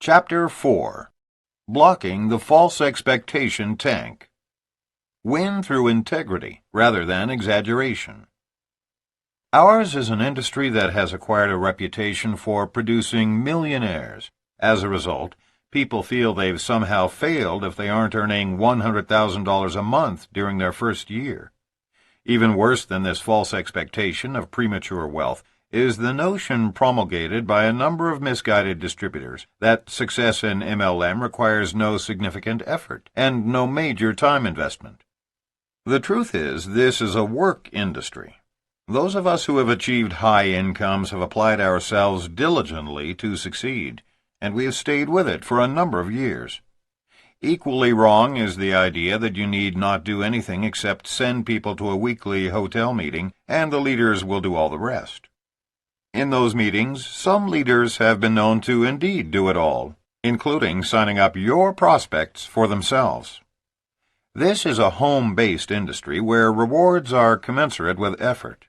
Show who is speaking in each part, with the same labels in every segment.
Speaker 1: Chapter 4. Blocking the False Expectation Tank. Win through integrity rather than exaggeration. Ours is an industry that has acquired a reputation for producing millionaires. As a result, people feel they've somehow failed if they aren't earning $100,000 a month during their first year. Even worse than this false expectation of premature wealth is the notion promulgated by a number of misguided distributors that success in MLM requires no significant effort and no major time investment. The truth is, this is a work industry. Those of us who have achieved high incomes have applied ourselves diligently to succeed, and we have stayed with it for a number of years. Equally wrong is the idea that you need not do anything except send people to a weekly hotel meeting and the leaders will do all the rest. In those meetings, some leaders have been known to indeed do it all, including signing up your prospects for themselves. This is a home-based industry where rewards are commensurate with effort.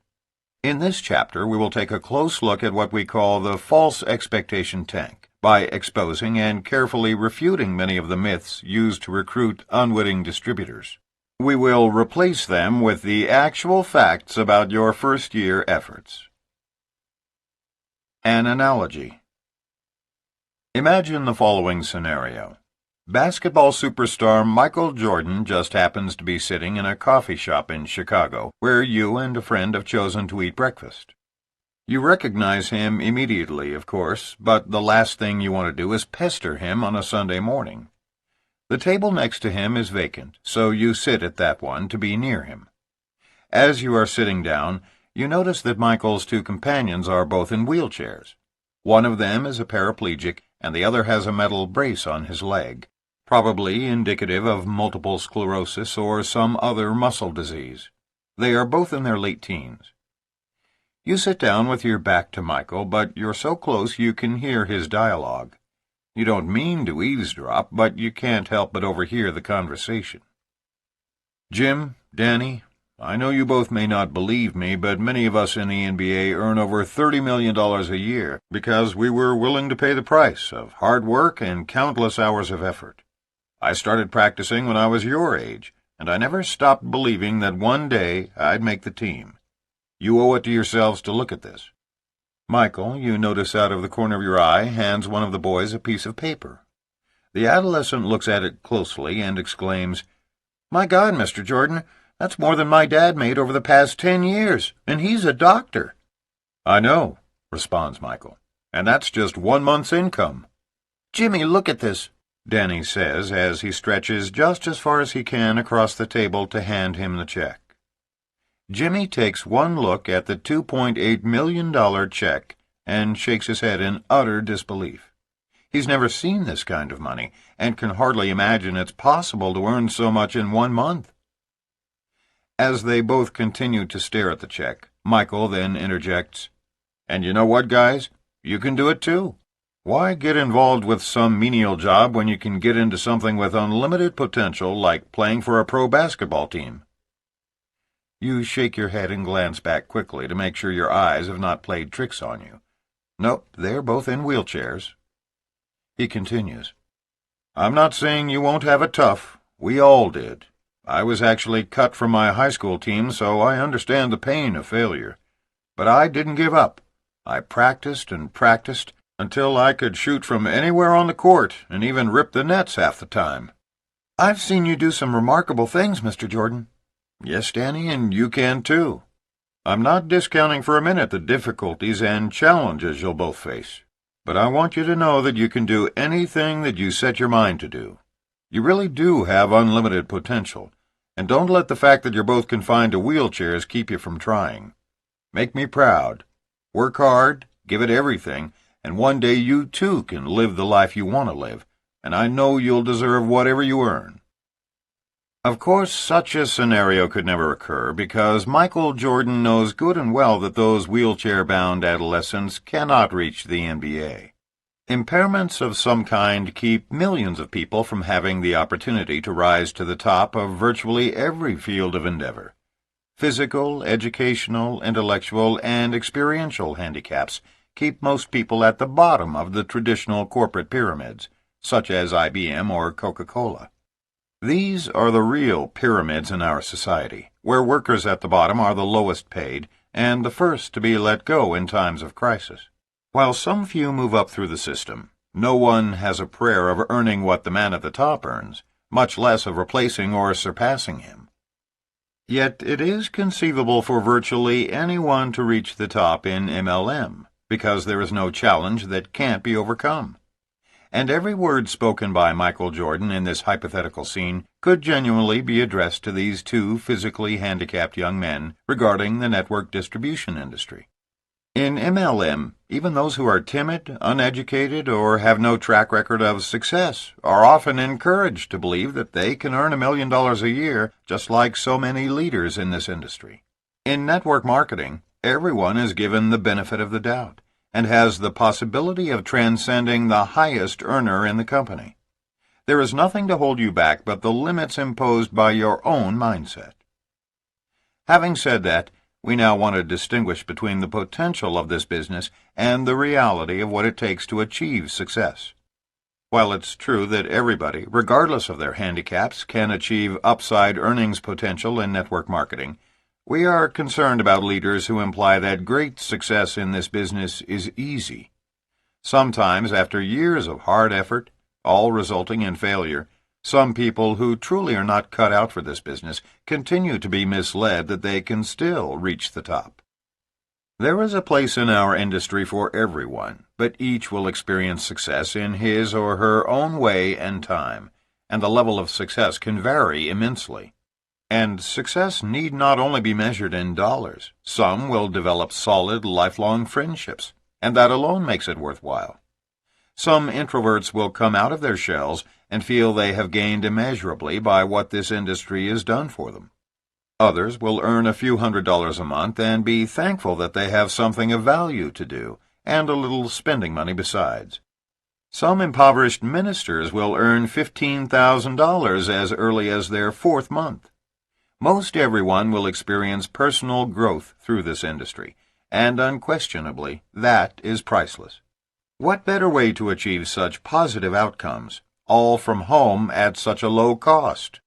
Speaker 1: In this chapter, we will take a close look at what we call the false expectation tank by exposing and carefully refuting many of the myths used to recruit unwitting distributors. We will replace them with the actual facts about your first-year efforts. An analogy. Imagine the following scenario. Basketball superstar Michael Jordan just happens to be sitting in a coffee shop in Chicago where you and a friend have chosen to eat breakfast. You recognize him immediately, of course, but the last thing you want to do is pester him on a Sunday morning. The table next to him is vacant, so you sit at that one to be near him. As you are sitting down, you notice that Michael's two companions are both in wheelchairs. One of them is a paraplegic, and the other has a metal brace on his leg, probably indicative of multiple sclerosis or some other muscle disease. They are both in their late teens. You sit down with your back to Michael, but you're so close you can hear his dialogue. You don't mean to eavesdrop, but you can't help but overhear the conversation. "Jim, Danny, I know you both may not believe me, but many of us in the NBA earn over $30 million a year because we were willing to pay the price of hard work and countless hours of effort. I started practicing when I was your age, and I never stopped believing that one day I'd make the team. You owe it to yourselves to look at this." Michael, you notice out of the corner of your eye, hands one of the boys a piece of paper. The adolescent looks at it closely and exclaims, "My God, Mr. Jordan, that's more than my dad made over the past 10 years, and he's a doctor." "I know," responds Michael, "and that's just 1 month's income." "Jimmy, look at this," Danny says as he stretches just as far as he can across the table to hand him the check. Jimmy takes one look at the $2.8 million check and shakes his head in utter disbelief. He's never seen this kind of money and can hardly imagine it's possible to earn so much in 1 month. As they both continue to stare at the check, Michael then interjects, "And you know what, guys? You can do it too. Why get involved with some menial job when you can get into something with unlimited potential like playing for a pro basketball team?" You shake your head and glance back quickly to make sure your eyes have not played tricks on you. Nope, they're both in wheelchairs. He continues, "I'm not saying you won't have it tough. We all did. I was actually cut from my high school team, so I understand the pain of failure. But I didn't give up. I practiced and practiced until I could shoot from anywhere on the court and even rip the nets half the time." "I've seen you do some remarkable things, Mr. Jordan." "Yes, Danny, and you can too. I'm not discounting for a minute the difficulties and challenges you'll both face, but I want you to know that you can do anything that you set your mind to do. You really do have unlimited potential, and don't let the fact that you're both confined to wheelchairs keep you from trying. Make me proud. Work hard, give it everything, and one day you too can live the life you want to live, and I know you'll deserve whatever you earn." Of course, such a scenario could never occur because Michael Jordan knows good and well that those wheelchair-bound adolescents cannot reach the NBA. Impairments of some kind keep millions of people from having the opportunity to rise to the top of virtually every field of endeavor. Physical, educational, intellectual, and experiential handicaps keep most people at the bottom of the traditional corporate pyramids, such as IBM or Coca-Cola. These are the real pyramids in our society, where workers at the bottom are the lowest paid and the first to be let go in times of crisis. While some few move up through the system, no one has a prayer of earning what the man at the top earns, much less of replacing or surpassing him. Yet it is conceivable for virtually anyone to reach the top in MLM, because there is no challenge that can't be overcome. And every word spoken by Michael Jordan in this hypothetical scene could genuinely be addressed to these two physically handicapped young men regarding the network distribution industry. In MLM, even those who are timid, uneducated, or have no track record of success are often encouraged to believe that they can earn $1 million a year, just like so many leaders in this industry. In network marketing, everyone is given the benefit of the doubt and has the possibility of transcending the highest earner in the company. There is nothing to hold you back but the limits imposed by your own mindset. Having said that, we now want to distinguish between the potential of this business and the reality of what it takes to achieve success. While it's true that everybody, regardless of their handicaps, can achieve upside earnings potential in network marketing, we are concerned about leaders who imply that great success in this business is easy. Sometimes, after years of hard effort, all resulting in failure, some people who truly are not cut out for this business continue to be misled that they can still reach the top. There is a place in our industry for everyone, but each will experience success in his or her own way and time, and the level of success can vary immensely. And success need not only be measured in dollars. Some will develop solid, lifelong friendships, and that alone makes it worthwhile. Some introverts will come out of their shells and feel they have gained immeasurably by what this industry has done for them. Others will earn a few $100s a month and be thankful that they have something of value to do, and a little spending money besides. Some impoverished ministers will earn $15,000 as early as their 4th month. Most everyone will experience personal growth through this industry, and unquestionably, that is priceless. What better way to achieve such positive outcomes, all from home at such a low cost?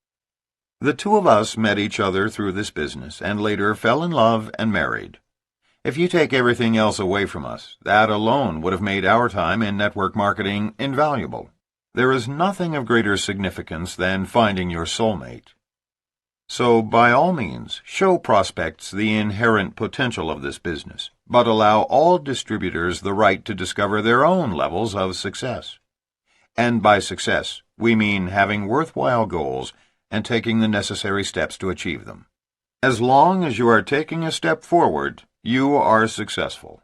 Speaker 1: The two of us met each other through this business and later fell in love and married. If you take everything else away from us, that alone would have made our time in network marketing invaluable. There is nothing of greater significance than finding your soulmate. So, by all means, show prospects the inherent potential of this business, but allow all distributors the right to discover their own levels of success. And by success, we mean having worthwhile goals and taking the necessary steps to achieve them. As long as you are taking a step forward, you are successful.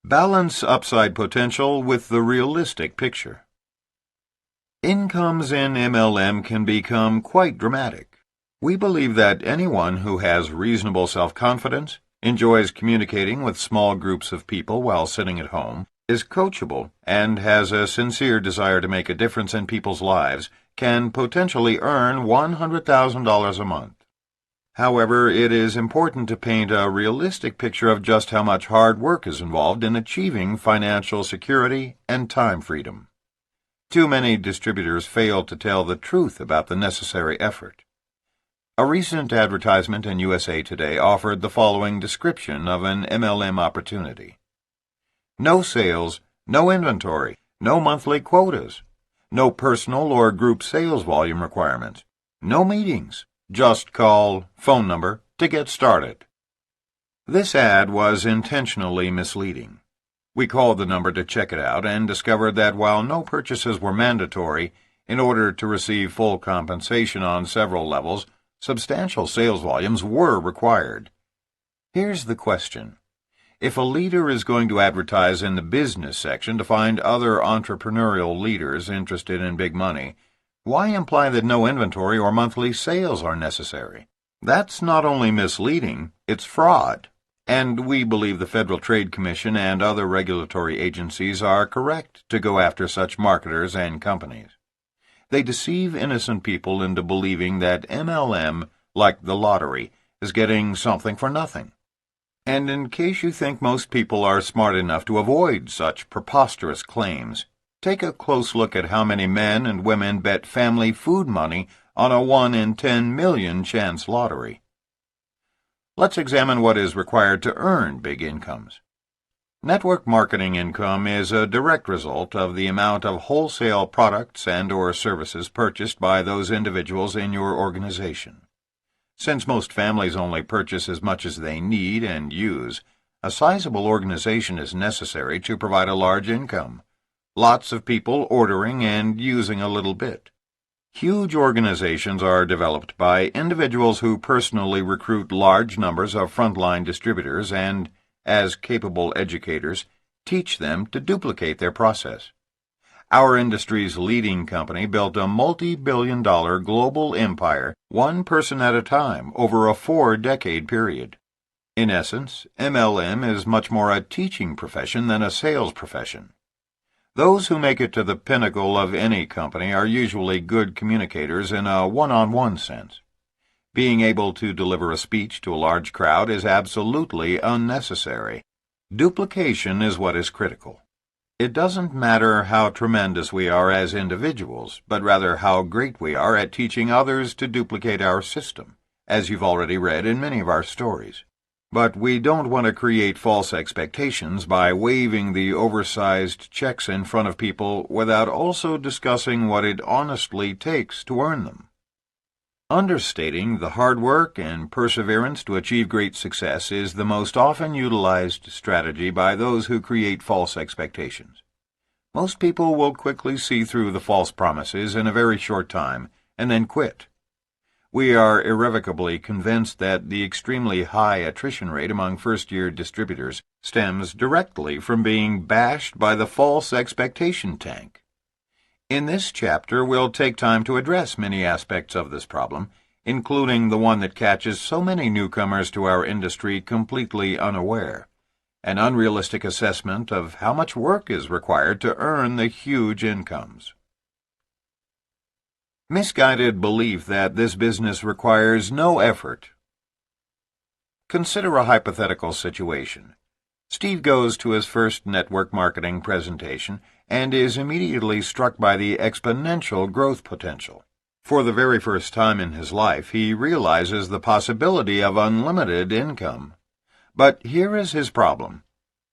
Speaker 1: Balance upside potential with the realistic picture. Incomes in MLM can become quite dramatic. We believe that anyone who has reasonable self-confidence, enjoys communicating with small groups of people while sitting at home, is coachable, and has a sincere desire to make a difference in people's lives can potentially earn $100,000 a month. However, it is important to paint a realistic picture of just how much hard work is involved in achieving financial security and time freedom. Too many distributors fail to tell the truth about the necessary effort. A recent advertisement in USA Today offered the following description of an MLM opportunity. No sales, no inventory, no monthly quotas, no personal or group sales volume requirements, no meetings, just call, phone number, to get started. This ad was intentionally misleading. We called the number to check it out and discovered that while no purchases were mandatory, in order to receive full compensation on several levels, substantial sales volumes were required. Here's the question. If a leader is going to advertise in the business section to find other entrepreneurial leaders interested in big money, why imply that no inventory or monthly sales are necessary? That's not only misleading, it's fraud. And we believe the Federal Trade Commission and other regulatory agencies are correct to go after such marketers and companies. They deceive innocent people into believing that MLM, like the lottery, is getting something for nothing. And in case you think most people are smart enough to avoid such preposterous claims, take a close look at how many men and women bet family food money on a 1 in 10 million chance lottery. Let's examine what is required to earn big incomes. Network marketing income is a direct result of the amount of wholesale products and/or services purchased by those individuals in your organization. Since most families only purchase as much as they need and use, a sizable organization is necessary to provide a large income. Lots of people ordering and using a little bit. Huge organizations are developed by individuals who personally recruit large numbers of frontline distributors and, as capable educators, teach them to duplicate their process. Our industry's leading company built a multi-billion-dollar global empire, one person at a time, over a 4-decade period. In essence, MLM is much more a teaching profession than a sales profession. Those who make it to the pinnacle of any company are usually good communicators in a one-on-one sense. Being able to deliver a speech to a large crowd is absolutely unnecessary. Duplication is what is critical. It doesn't matter how tremendous we are as individuals, but rather how great we are at teaching others to duplicate our system, as you've already read in many of our stories. But we don't want to create false expectations by waving the oversized checks in front of people without also discussing what it honestly takes to earn them. Understating the hard work and perseverance to achieve great success is the most often utilized strategy by those who create false expectations. Most people will quickly see through the false promises in a very short time and then quit. We are irrevocably convinced that the extremely high attrition rate among first-year distributors stems directly from being bashed by the false expectation tank. In this chapter, we'll take time to address many aspects of this problem, including the one that catches so many newcomers to our industry completely unaware, an unrealistic assessment of how much work is required to earn the huge incomes. Misguided belief that this business requires no effort. Consider a hypothetical situation. Steve goes to his first network marketing presentation and is immediately struck by the exponential growth potential. For the very first time in his life, he realizes the possibility of unlimited income. But here is his problem.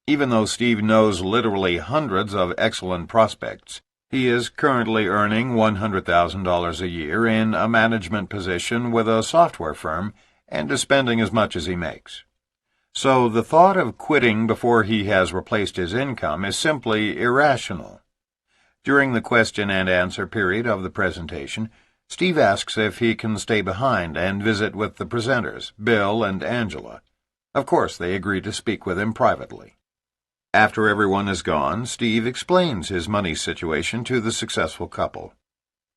Speaker 1: Even though Steve knows literally hundreds of excellent prospects, he is currently earning $100,000 a year in a management position with a software firm and is spending as much as he makes. So the thought of quitting before he has replaced his income is simply irrational. During the question and answer period of the presentation, Steve asks if he can stay behind and visit with the presenters, Bill and Angela. Of course, they agree to speak with him privately. After everyone is gone, Steve explains his money situation to the successful couple.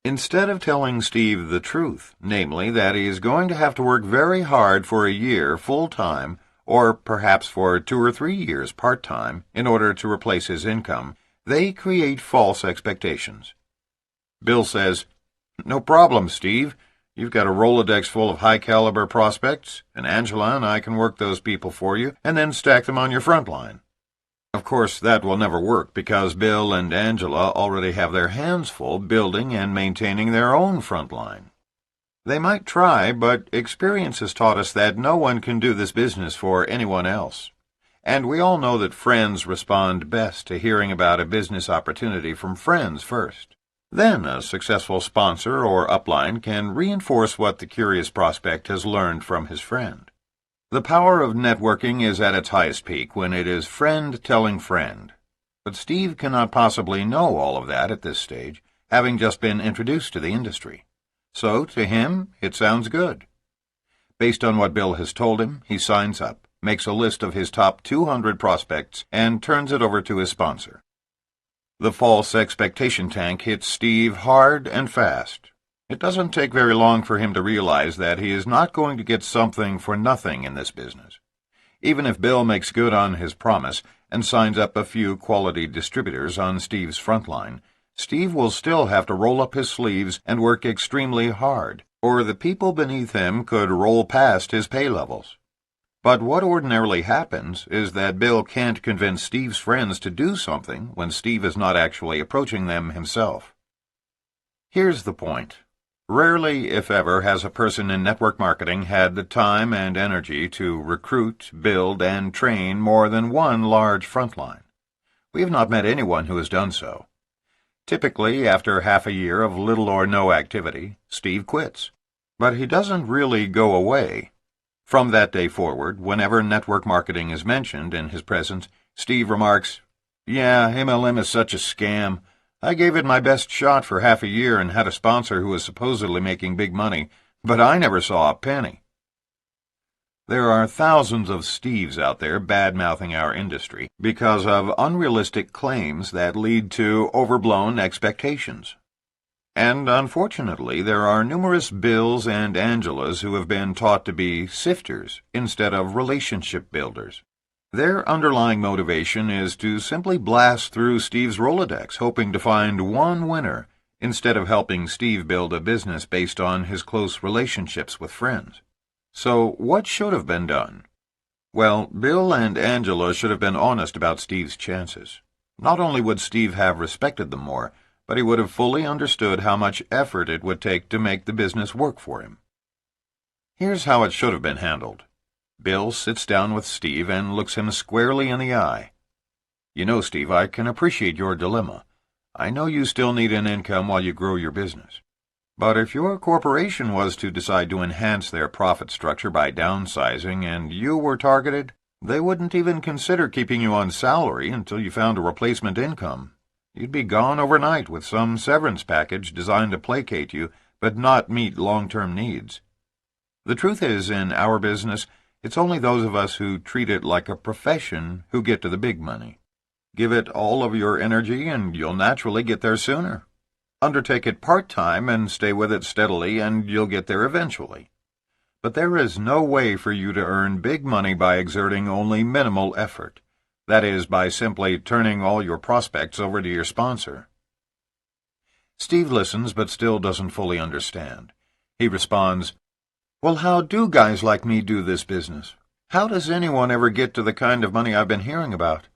Speaker 1: Instead of telling Steve the truth, namely that he is going to have to work very hard for a year full-time, or perhaps for 2 or 3 years part-time, in order to replace his income, they create false expectations. Bill says, "No problem, Steve. You've got a Rolodex full of high-caliber prospects, and Angela and I can work those people for you and then stack them on your front line." Of course, that will never work because Bill and Angela already have their hands full building and maintaining their own front line. They might try, but experience has taught us that no one can do this business for anyone else. And we all know that friends respond best to hearing about a business opportunity from friends first. Then a successful sponsor or upline can reinforce what the curious prospect has learned from his friend. The power of networking is at its highest peak when it is friend telling friend. But Steve cannot possibly know all of that at this stage, having just been introduced to the industry. So, to him, it sounds good. Based on what Bill has told him, he signs up, makes a list of his top 200 prospects, and turns it over to his sponsor. The false expectation tank hits Steve hard and fast. It doesn't take very long for him to realize that he is not going to get something for nothing in this business. Even if Bill makes good on his promise and signs up a few quality distributors on Steve's front line, Steve will still have to roll up his sleeves and work extremely hard, or the people beneath him could roll past his pay levels. But what ordinarily happens is that Bill can't convince Steve's friends to do something when Steve is not actually approaching them himself. Here's the point. Rarely, if ever, has a person in network marketing had the time and energy to recruit, build, and train more than one large frontline. We have not met anyone who has done so. Typically, after half a year of little or no activity, Steve quits. But he doesn't really go away. From that day forward, whenever network marketing is mentioned in his presence, Steve remarks, "Yeah, MLM is such a scam. I gave it my best shot for half a year and had a sponsor who was supposedly making big money, but I never saw a penny." There are thousands of Steves out there bad-mouthing our industry because of unrealistic claims that lead to overblown expectations. And unfortunately, there are numerous Bills and Angelas who have been taught to be sifters instead of relationship builders. Their underlying motivation is to simply blast through Steve's Rolodex, hoping to find one winner, instead of helping Steve build a business based on his close relationships with friends. So, what should have been done? Well, Bill and Angela should have been honest about Steve's chances. Not only would Steve have respected them more, but he would have fully understood how much effort it would take to make the business work for him. Here's how it should have been handled. Bill sits down with Steve and looks him squarely in the eye. "You know, Steve, I can appreciate your dilemma. I know you still need an income while you grow your business. But if your corporation was to decide to enhance their profit structure by downsizing and you were targeted, they wouldn't even consider keeping you on salary until you found a replacement income. You'd be gone overnight with some severance package designed to placate you but not meet long-term needs. The truth is, in our business, it's only those of us who treat it like a profession who get to the big money. Give it all of your energy and you'll naturally get there sooner. Undertake it part-time and stay with it steadily and you'll get there eventually. But there is no way for you to earn big money by exerting only minimal effort. That is, by simply turning all your prospects over to your sponsor." Steve listens but still doesn't fully understand. He responds, "Well, how do guys like me do this business? How does anyone ever get to the kind of money I've been hearing about?"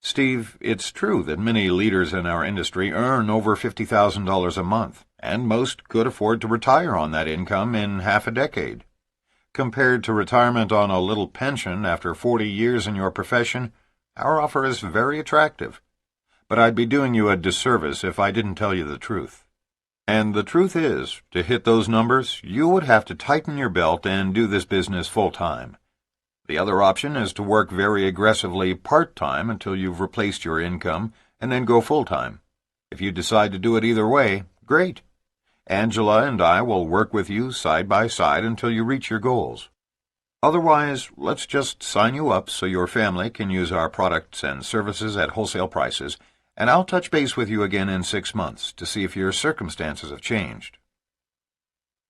Speaker 1: Steve, it's true that many leaders in our industry earn over $50,000 a month, and most could afford to retire on that income in half a decade. Compared to retirement on a little pension after 40 years in your profession, our offer is very attractive. But I'd be doing you a disservice if I didn't tell you the truth. And the truth is, to hit those numbers, you would have to tighten your belt and do this business full-time. The other option is to work very aggressively part-time until you've replaced your income, and then go full-time. If you decide to do it either way, great. Angela and I will work with you side by side until you reach your goals. Otherwise, let's just sign you up so your family can use our products and services at wholesale prices, and I'll touch base with you again in 6 months to see if your circumstances have changed."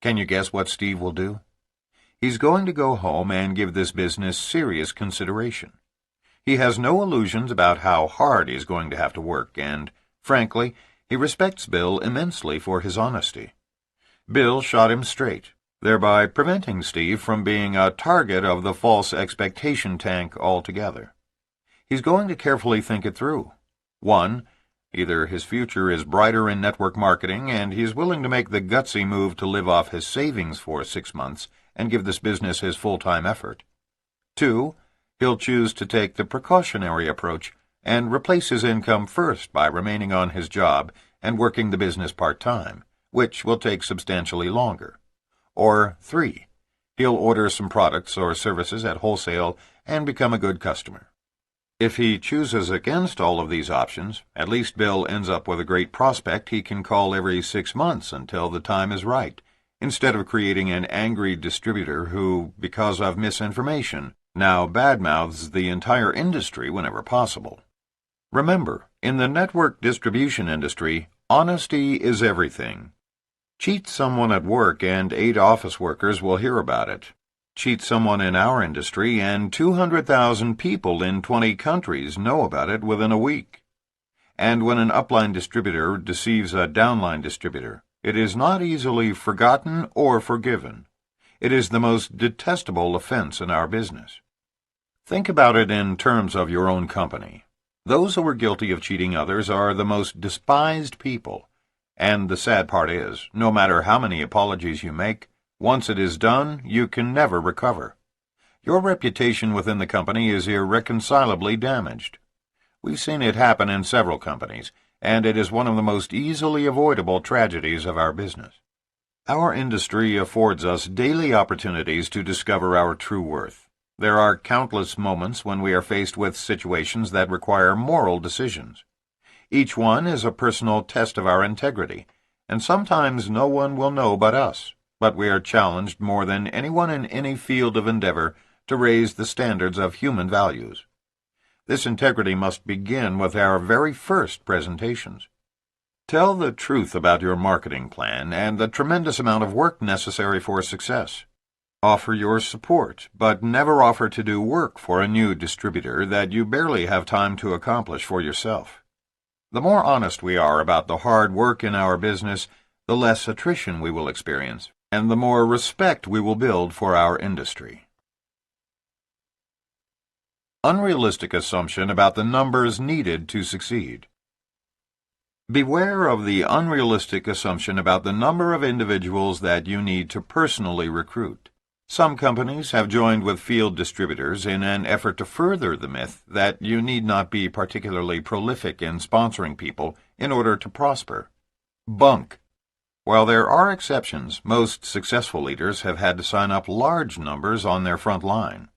Speaker 1: Can you guess what Steve will do? He's going to go home and give this business serious consideration. He has no illusions about how hard he's going to have to work, and, frankly, he respects Bill immensely for his honesty. Bill shot him straight, thereby preventing Steve from being a target of the false expectation tank altogether. He's going to carefully think it through. 1. Either his future is brighter in network marketing and he's willing to make the gutsy move to live off his savings for 6 months and give this business his full-time effort. 2. He'll choose to take the precautionary approach and replace his income first by remaining on his job and working the business part-time, which will take substantially longer. Or 3. He'll order some products or services at wholesale and become a good customer. If he chooses against all of these options, at least Bill ends up with a great prospect he can call every 6 months until the time is right, instead of creating an angry distributor who, because of misinformation, now badmouths the entire industry whenever possible. Remember, in the network distribution industry, honesty is everything. Cheat someone at work and 8 office workers will hear about it. Cheat someone in our industry and 200,000 people in 20 countries know about it within a week. And when an upline distributor deceives a downline distributor, it is not easily forgotten or forgiven. It is the most detestable offense in our business. Think about it in terms of your own company. Those who are guilty of cheating others are the most despised people, and the sad part is, no matter how many apologies you make, once it is done, you can never recover. Your reputation within the company is irreconcilably damaged. We've seen it happen in several companies, and it is one of the most easily avoidable tragedies of our business. Our industry affords us daily opportunities to discover our true worth. There are countless moments when we are faced with situations that require moral decisions. Each one is a personal test of our integrity, and sometimes no one will know but us, but we are challenged more than anyone in any field of endeavor to raise the standards of human values. This integrity must begin with our very first presentations. Tell the truth about your marketing plan and the tremendous amount of work necessary for success. Offer your support, but never offer to do work for a new distributor that you barely have time to accomplish for yourself. The more honest we are about the hard work in our business, the less attrition we will experience, and the more respect we will build for our industry. Unrealistic assumption about the numbers needed to succeed. Beware of the unrealistic assumption about the number of individuals that you need to personally recruit. Some companies have joined with field distributors in an effort to further the myth that you need not be particularly prolific in sponsoring people in order to prosper. Bunk. While there are exceptions, most successful leaders have had to sign up large numbers on their front line.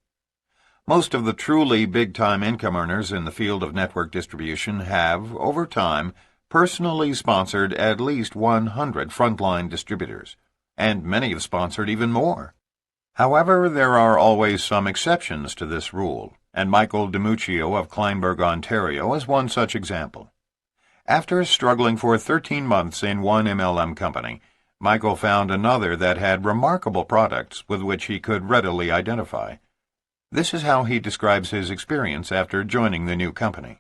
Speaker 1: Most of the truly big-time income earners in the field of network distribution have, over time, personally sponsored at least 100 frontline distributors, and many have sponsored even more. However, there are always some exceptions to this rule, and Michael DiMuccio of Kleinburg, Ontario, is one such example. After struggling for 13 months in one MLM company, Michael found another that had remarkable products with which he could readily identify. This is how he describes his experience after joining the new company.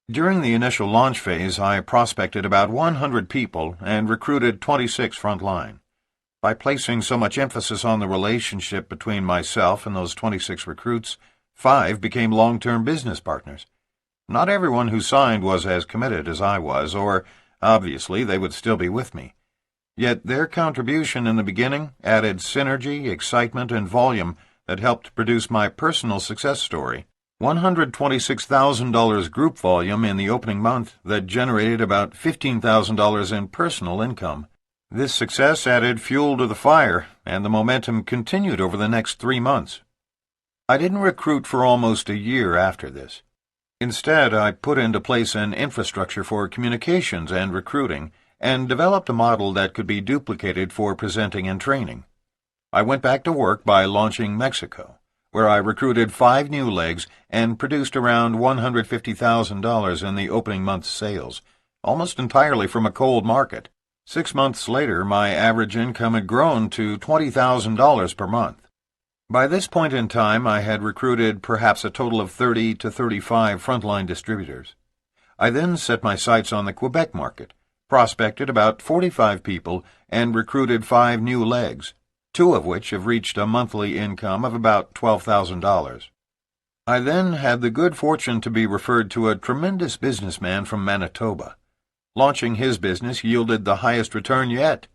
Speaker 1: During the initial launch phase, I prospected about 100 people and recruited 26 frontline. By placing so much emphasis on the relationship between myself and those 26 recruits, 5 became long-term business partners. Not everyone who signed was as committed as I was, or, obviously, they would still be with me. Yet their contribution in the beginning added synergy, excitement, and volume that helped produce my personal success story. $126,000 group volume in the opening month that generated about $15,000 in personal income. This success added fuel to the fire, and the momentum continued over the next 3 months. I didn't recruit for almost a year after this. Instead, I put into place an infrastructure for communications and recruiting, and developed a model that could be duplicated for presenting and training. I went back to work by launching Mexico, where I recruited 5 new legs and produced around $150,000 in the opening month's sales, almost entirely from a cold market. 6 months later, my average income had grown to $20,000 per month. By this point in time, I had recruited perhaps a total of 30 to 35 frontline distributors. I then set my sights on the Quebec market, prospected about 45 people, and recruited 5 new legs, 2 of which have reached a monthly income of about $12,000. I then had the good fortune to be referred to a tremendous businessman from Manitoba. Launching his business yielded the highest return yet.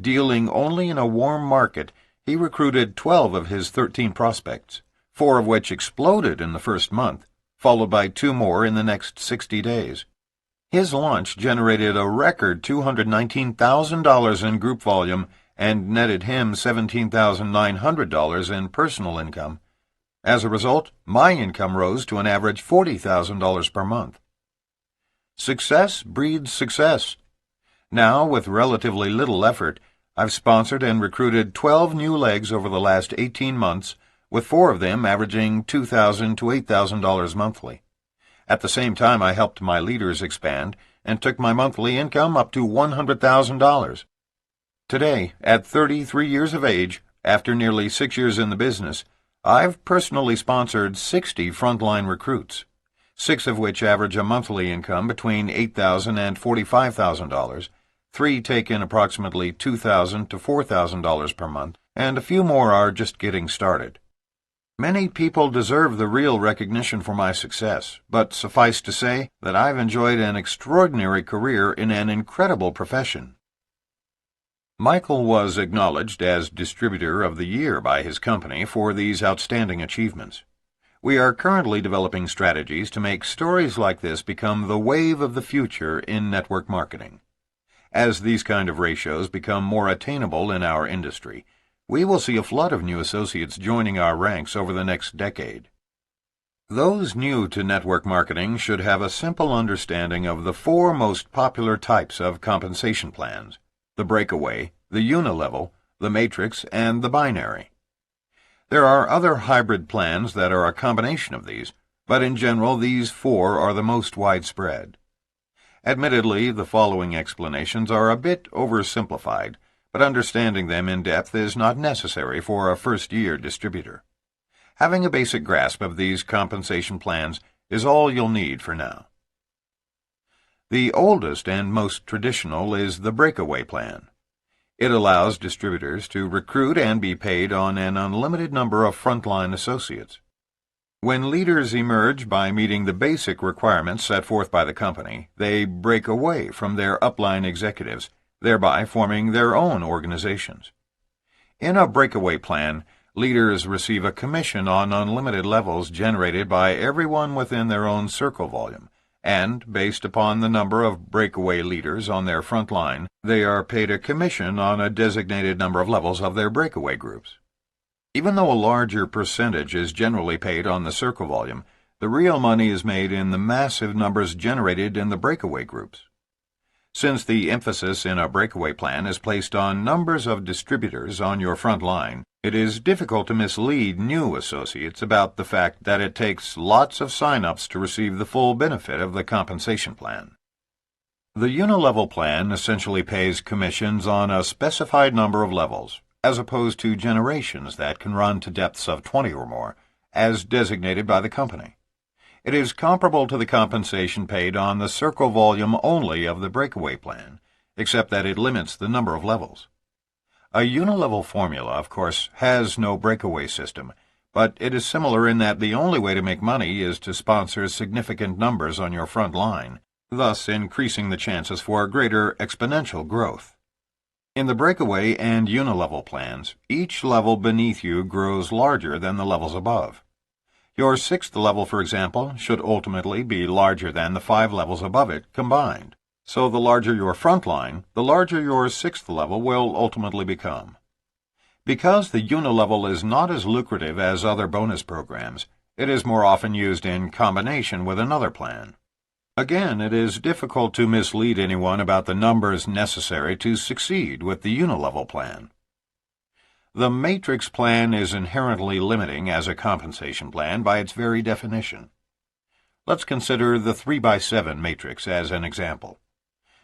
Speaker 1: Dealing only in a warm market, he recruited 12 of his 13 prospects, 4 of which exploded in the first month, followed by 2 more in the next 60 days. His launch generated a record $219,000 in group volume and netted him $17,900 in personal income. As a result, my income rose to an average $40,000 per month. Success breeds success. Now, with relatively little effort, I've sponsored and recruited 12 new legs over the last 18 months, with 4 of them averaging $2,000 to $8,000 monthly. At the same time, I helped my leaders expand and took my monthly income up to $100,000. Today, at 33 years of age, after nearly 6 years in the business, I've personally sponsored 60 frontline recruits, 6 of which average a monthly income between $8,000 and $45,000, 3 take in approximately $2,000 to $4,000 per month, and a few more are just getting started. Many people deserve the real recognition for my success, but suffice to say that I've enjoyed an extraordinary career in an incredible profession. Michael was acknowledged as Distributor of the Year by his company for these outstanding achievements. We are currently developing strategies to make stories like this become the wave of the future in network marketing. As these kind of ratios become more attainable in our industry, we will see a flood of new associates joining our ranks over the next decade. Those new to network marketing should have a simple understanding of the four most popular types of compensation plans: the breakaway, the unilevel, the matrix, and the binary. There are other hybrid plans that are a combination of these, but in general these four are the most widespread. Admittedly, the following explanations are a bit oversimplified, but understanding them in depth is not necessary for a first-year distributor. Having a basic grasp of these compensation plans is all you'll need for now. The oldest and most traditional is the breakaway plan. It allows distributors to recruit and be paid on an unlimited number of frontline associates. When leaders emerge by meeting the basic requirements set forth by the company, they break away from their upline executives, thereby forming their own organizations. In a breakaway plan, leaders receive a commission on unlimited levels generated by everyone within their own circle volume, and, based upon the number of breakaway leaders on their front line, they are paid a commission on a designated number of levels of their breakaway groups. Even though a larger percentage is generally paid on the circle volume, the real money is made in the massive numbers generated in the breakaway groups. Since the emphasis in a breakaway plan is placed on numbers of distributors on your front line, it is difficult to mislead new associates about the fact that it takes lots of sign-ups to receive the full benefit of the compensation plan. The unilevel plan essentially pays commissions on a specified number of levels, as opposed to generations that can run to depths of 20 or more, as designated by the company. It is comparable to the compensation paid on the circle volume only of the breakaway plan, except that it limits the number of levels. A unilevel formula, of course, has no breakaway system, but it is similar in that the only way to make money is to sponsor significant numbers on your front line, thus increasing the chances for greater exponential growth. In the breakaway and unilevel plans, each level beneath you grows larger than the levels above. Your sixth level, for example, should ultimately be larger than the 5 levels above it combined. So the larger your front line, the larger your sixth level will ultimately become. Because the unilevel is not as lucrative as other bonus programs, it is more often used in combination with another plan. Again, it is difficult to mislead anyone about the numbers necessary to succeed with the unilevel plan. The matrix plan is inherently limiting as a compensation plan by its very definition. Let's consider the 3x7 matrix as an example.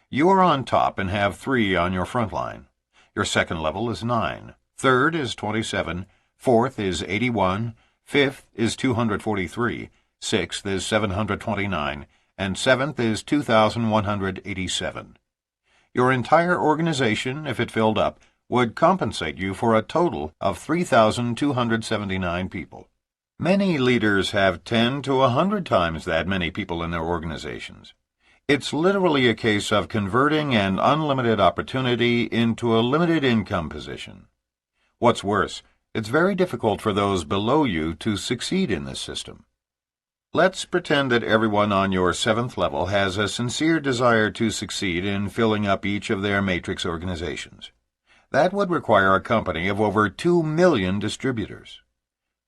Speaker 1: You are on top and have 3 on your front line. Your second level is 9, third is 27, fourth is 81, fifth is 243, sixth is 729, and seventh is 2,187. Your entire organization, if it filled up, would compensate you for a total of 3,279 people. Many leaders have 10 to 100 times that many people in their organizations. It's literally a case of converting an unlimited opportunity into a limited income position. What's worse, it's very difficult for those below you to succeed in this system. Let's pretend that everyone on your 7th level has a sincere desire to succeed in filling up each of their matrix organizations. That would require a company of over 2 million distributors.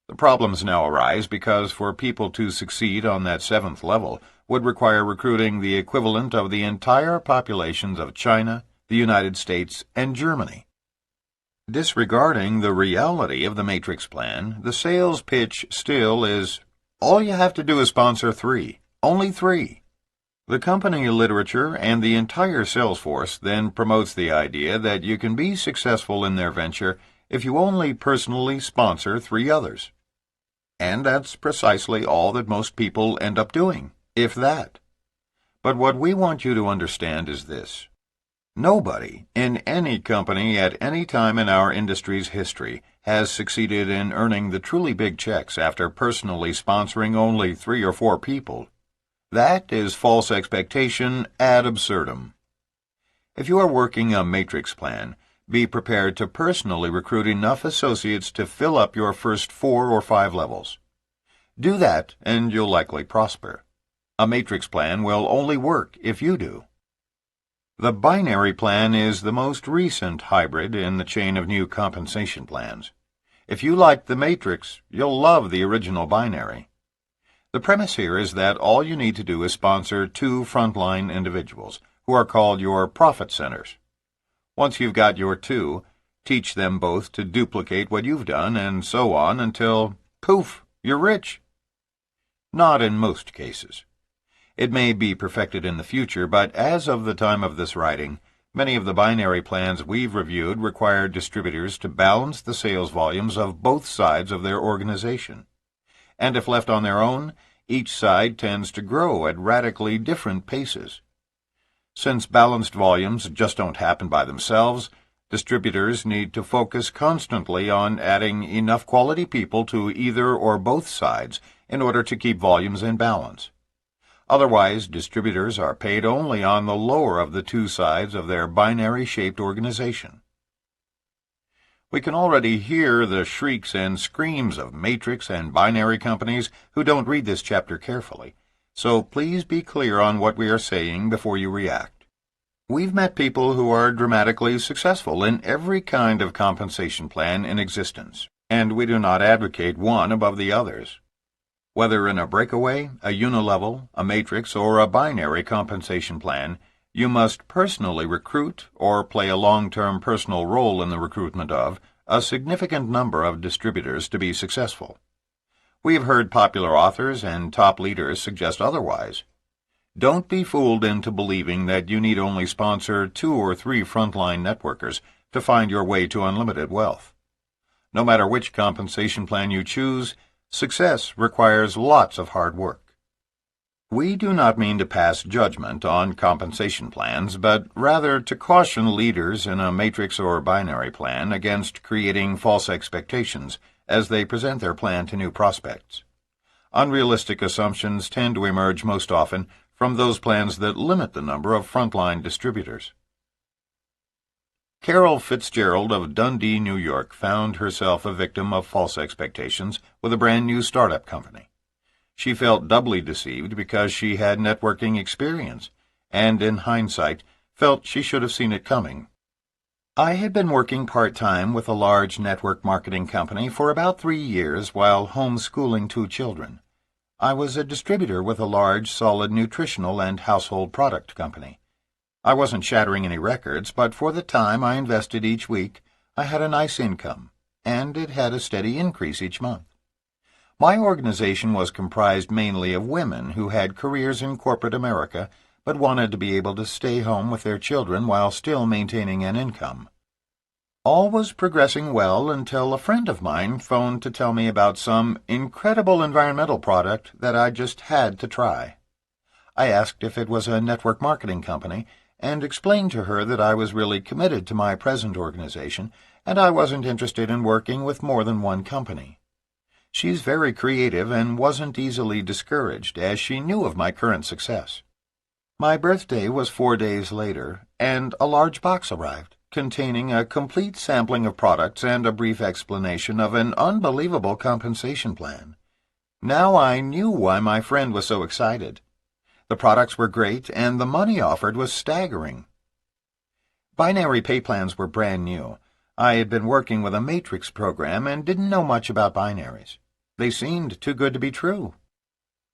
Speaker 1: The problems now arise because for people to succeed on that 7th level would require recruiting the equivalent of the entire populations of China, the United States, and Germany. Disregarding the reality of the matrix plan, the sales pitch still is, all you have to do is sponsor 3, only 3. The company literature and the entire sales force then promotes the idea that you can be successful in their venture if you only personally sponsor 3 others. And that's precisely all that most people end up doing, if that. But what we want you to understand is this. Nobody in any company at any time in our industry's history has succeeded in earning the truly big checks after personally sponsoring only 3 or 4 people. That is false expectation ad absurdum. If you are working a matrix plan, be prepared to personally recruit enough associates to fill up your first 4 or 5 levels. Do that, and you'll likely prosper. A matrix plan will only work if you do. The binary plan is the most recent hybrid in the chain of new compensation plans. If you like the matrix, you'll love the original binary. The premise here is that all you need to do is sponsor 2 frontline individuals, who are called your profit centers. Once you've got your 2, teach them both to duplicate what you've done, and so on until, poof, you're rich. Not in most cases. It may be perfected in the future, but as of the time of this writing, many of the binary plans we've reviewed require distributors to balance the sales volumes of both sides of their organization. And if left on their own, each side tends to grow at radically different paces. Since balanced volumes just don't happen by themselves, distributors need to focus constantly on adding enough quality people to either or both sides in order to keep volumes in balance. Otherwise, distributors are paid only on the lower of the 2 sides of their binary-shaped organization. We can already hear the shrieks and screams of matrix and binary companies who don't read this chapter carefully, so please be clear on what we are saying before you react. We've met people who are dramatically successful in every kind of compensation plan in existence, and we do not advocate one above the others. Whether in a breakaway, a unilevel, a matrix, or a binary compensation plan, you must personally recruit or play a long-term personal role in the recruitment of a significant number of distributors to be successful. We have heard popular authors and top leaders suggest otherwise. Don't be fooled into believing that you need only sponsor 2 or 3 frontline networkers to find your way to unlimited wealth. No matter which compensation plan you choose, success requires lots of hard work. We do not mean to pass judgment on compensation plans, but rather to caution leaders in a matrix or binary plan against creating false expectations as they present their plan to new prospects. Unrealistic assumptions tend to emerge most often from those plans that limit the number of frontline distributors. Carol Fitzgerald of Dundee, New York, found herself a victim of false expectations with a brand new startup company. She felt doubly deceived because she had networking experience, and in hindsight, felt she should have seen it coming. I had been working part-time with a large network marketing company for about 3 years while homeschooling 2 children. I was a distributor with a large, solid nutritional and household product company. I wasn't shattering any records, but for the time I invested each week, I had a nice income, and it had a steady increase each month. My organization was comprised mainly of women who had careers in corporate America, but wanted to be able to stay home with their children while still maintaining an income. All was progressing well until a friend of mine phoned to tell me about some incredible environmental product that I just had to try. I asked if it was a network marketing company, and explained to her that I was really committed to my present organization, and I wasn't interested in working with more than one company. She's very creative and wasn't easily discouraged, as she knew of my current success. My birthday was 4 days later, and a large box arrived, containing a complete sampling of products and a brief explanation of an unbelievable compensation plan. Now I knew why my friend was so excited. The products were great, and the money offered was staggering. Binary pay plans were brand new. I had been working with a matrix program and didn't know much about binaries. They seemed too good to be true.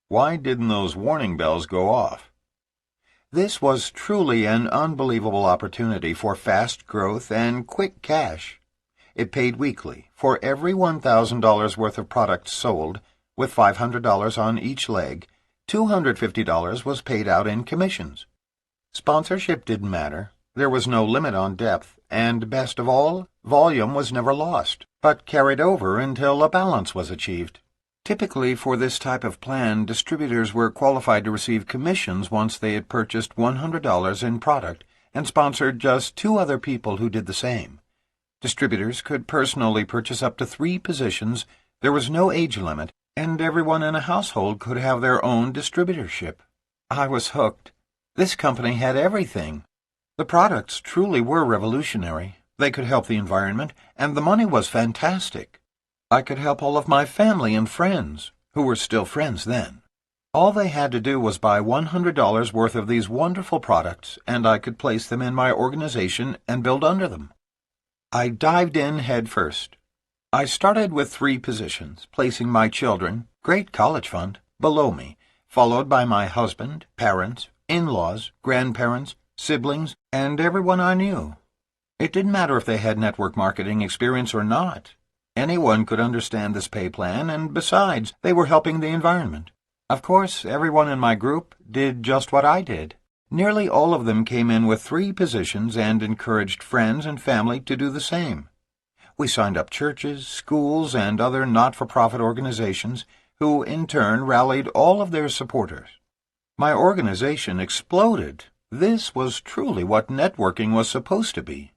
Speaker 1: Why didn't those warning bells go off? This was truly an unbelievable opportunity for fast growth and quick cash. It paid weekly for every $1,000 worth of products sold, with $500 on each leg. $250 was paid out in commissions. Sponsorship didn't matter. There was no limit on depth, and best of all, volume was never lost, but carried over until a balance was achieved. Typically, for this type of plan, distributors were qualified to receive commissions once they had purchased $100 in product and sponsored just 2 other people who did the same. Distributors could personally purchase up to 3 positions, there was no age limit, and everyone in a household could have their own distributorship. I was hooked. This company had everything. The products truly were revolutionary. They could help the environment, and the money was fantastic. I could help all of my family and friends, who were still friends then. All they had to do was buy $100 worth of these wonderful products, and I could place them in my organization and build under them. I dived in head first. I started with 3 positions, placing my children, great college fund, below me, followed by my husband, parents, in-laws, grandparents, siblings, and everyone I knew. It didn't matter if they had network marketing experience or not. Anyone could understand this pay plan, and besides, they were helping the environment. Of course, everyone in my group did just what I did. Nearly all of them came in with 3 positions and encouraged friends and family to do the same. We signed up churches, schools, and other not-for-profit organizations, who in turn rallied all of their supporters. My organization exploded. This was truly what networking was supposed to be.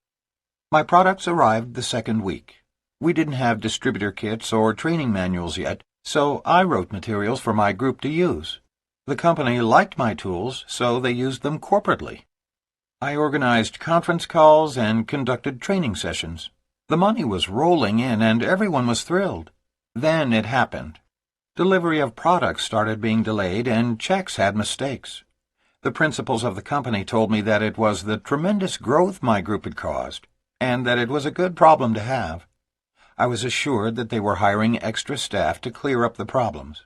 Speaker 1: My products arrived the 2nd week. We didn't have distributor kits or training manuals yet, so I wrote materials for my group to use. The company liked my tools, so they used them corporately. I organized conference calls and conducted training sessions. The money was rolling in and everyone was thrilled. Then it happened. Delivery of products started being delayed and checks had mistakes. The principals of the company told me that it was the tremendous growth my group had caused, and that it was a good problem to have. I was assured that they were hiring extra staff to clear up the problems.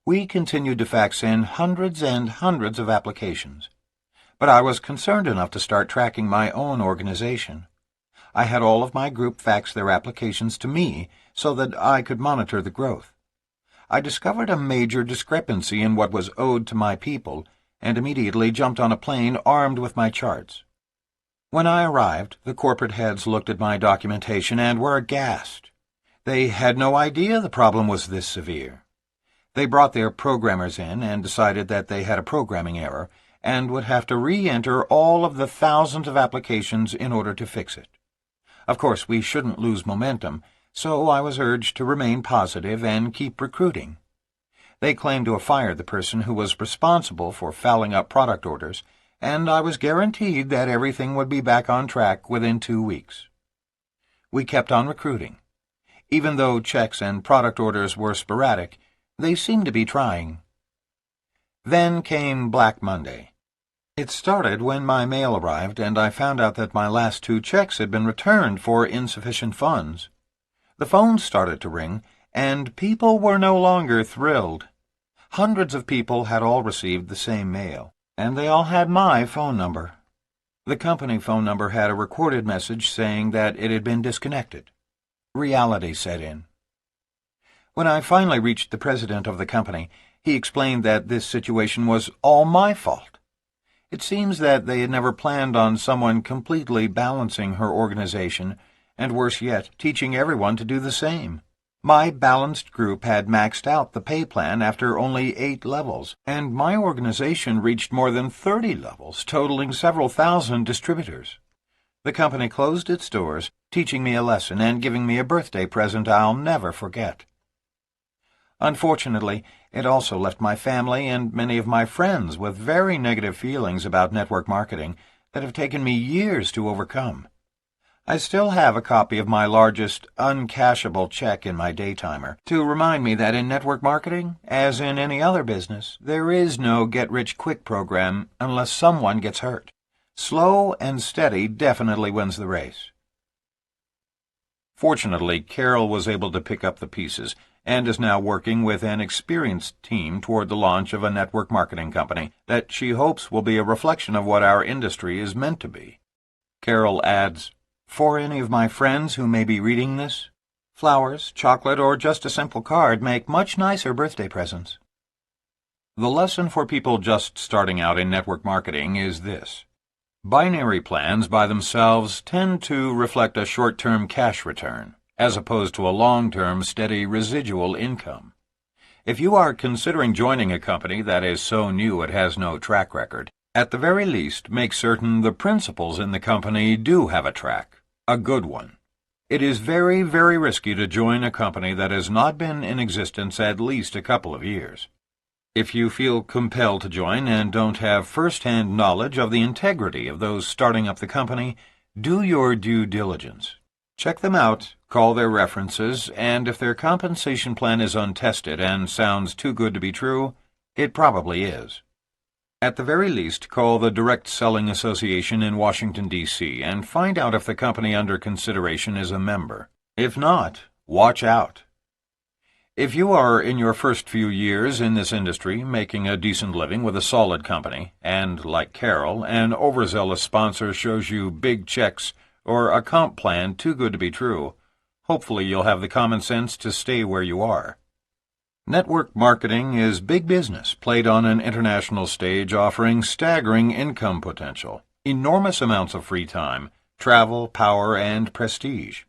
Speaker 1: We continued to fax in hundreds and hundreds of applications, but I was concerned enough to start tracking my own organization. I had all of my group fax their applications to me so that I could monitor the growth. I discovered a major discrepancy in what was owed to my people and immediately jumped on a plane armed with my charts. When I arrived, the corporate heads looked at my documentation and were aghast. They had no idea the problem was this severe. They brought their programmers in and decided that they had a programming error and would have to re-enter all of the thousands of applications in order to fix it. Of course, we shouldn't lose momentum, so I was urged to remain positive and keep recruiting. They claimed to have fired the person who was responsible for fouling up product orders, and I was guaranteed that everything would be back on track within 2 weeks. We kept on recruiting. Even though checks and product orders were sporadic, they seemed to be trying. Then came Black Monday. It started when my mail arrived and I found out that my last 2 checks had been returned for insufficient funds. The phones started to ring, and people were no longer thrilled. Hundreds of people had all received the same mail, and they all had my phone number. The company phone number had a recorded message saying that it had been disconnected. Reality set in. When I finally reached the president of the company, he explained that this situation was all my fault. It seems that they had never planned on someone completely balancing her organization, and worse yet, teaching everyone to do the same. My balanced group had maxed out the pay plan after only 8 levels, and my organization reached more than 30 levels, totaling several thousand distributors. The company closed its doors, teaching me a lesson and giving me a birthday present I'll never forget. Unfortunately, it also left my family and many of my friends with very negative feelings about network marketing that have taken me years to overcome. I still have a copy of my largest uncashable check in my daytimer to remind me that in network marketing, as in any other business, there is no get-rich-quick program unless someone gets hurt. Slow and steady definitely wins the race. Fortunately, Carol was able to pick up the pieces and is now working with an experienced team toward the launch of a network marketing company that she hopes will be a reflection of what our industry is meant to be. Carol adds, "For any of my friends who may be reading this, flowers, chocolate, or just a simple card make much nicer birthday presents." The lesson for people just starting out in network marketing is this. Binary plans by themselves tend to reflect a short-term cash return, as opposed to a long-term steady residual income. If you are considering joining a company that is so new it has no track record, At the very least, make certain the principals in the company do have a track, a good one. It is very, very risky to join a company that has not been in existence at least a couple of years. If you feel compelled to join and don't have first-hand knowledge of the integrity of those starting up the company, do your due diligence. Check them out, call their references, and if their compensation plan is untested and sounds too good to be true, it probably is. At the very least, call the Direct Selling Association in Washington, D.C. and find out if the company under consideration is a member. If not, watch out. If you are in your first few years in this industry, making a decent living with a solid company, and, like Carol, an overzealous sponsor shows you big checks or a comp plan too good to be true, hopefully you'll have the common sense to stay where you are. Network marketing is big business played on an international stage, offering staggering income potential, enormous amounts of free time, travel, power, and prestige.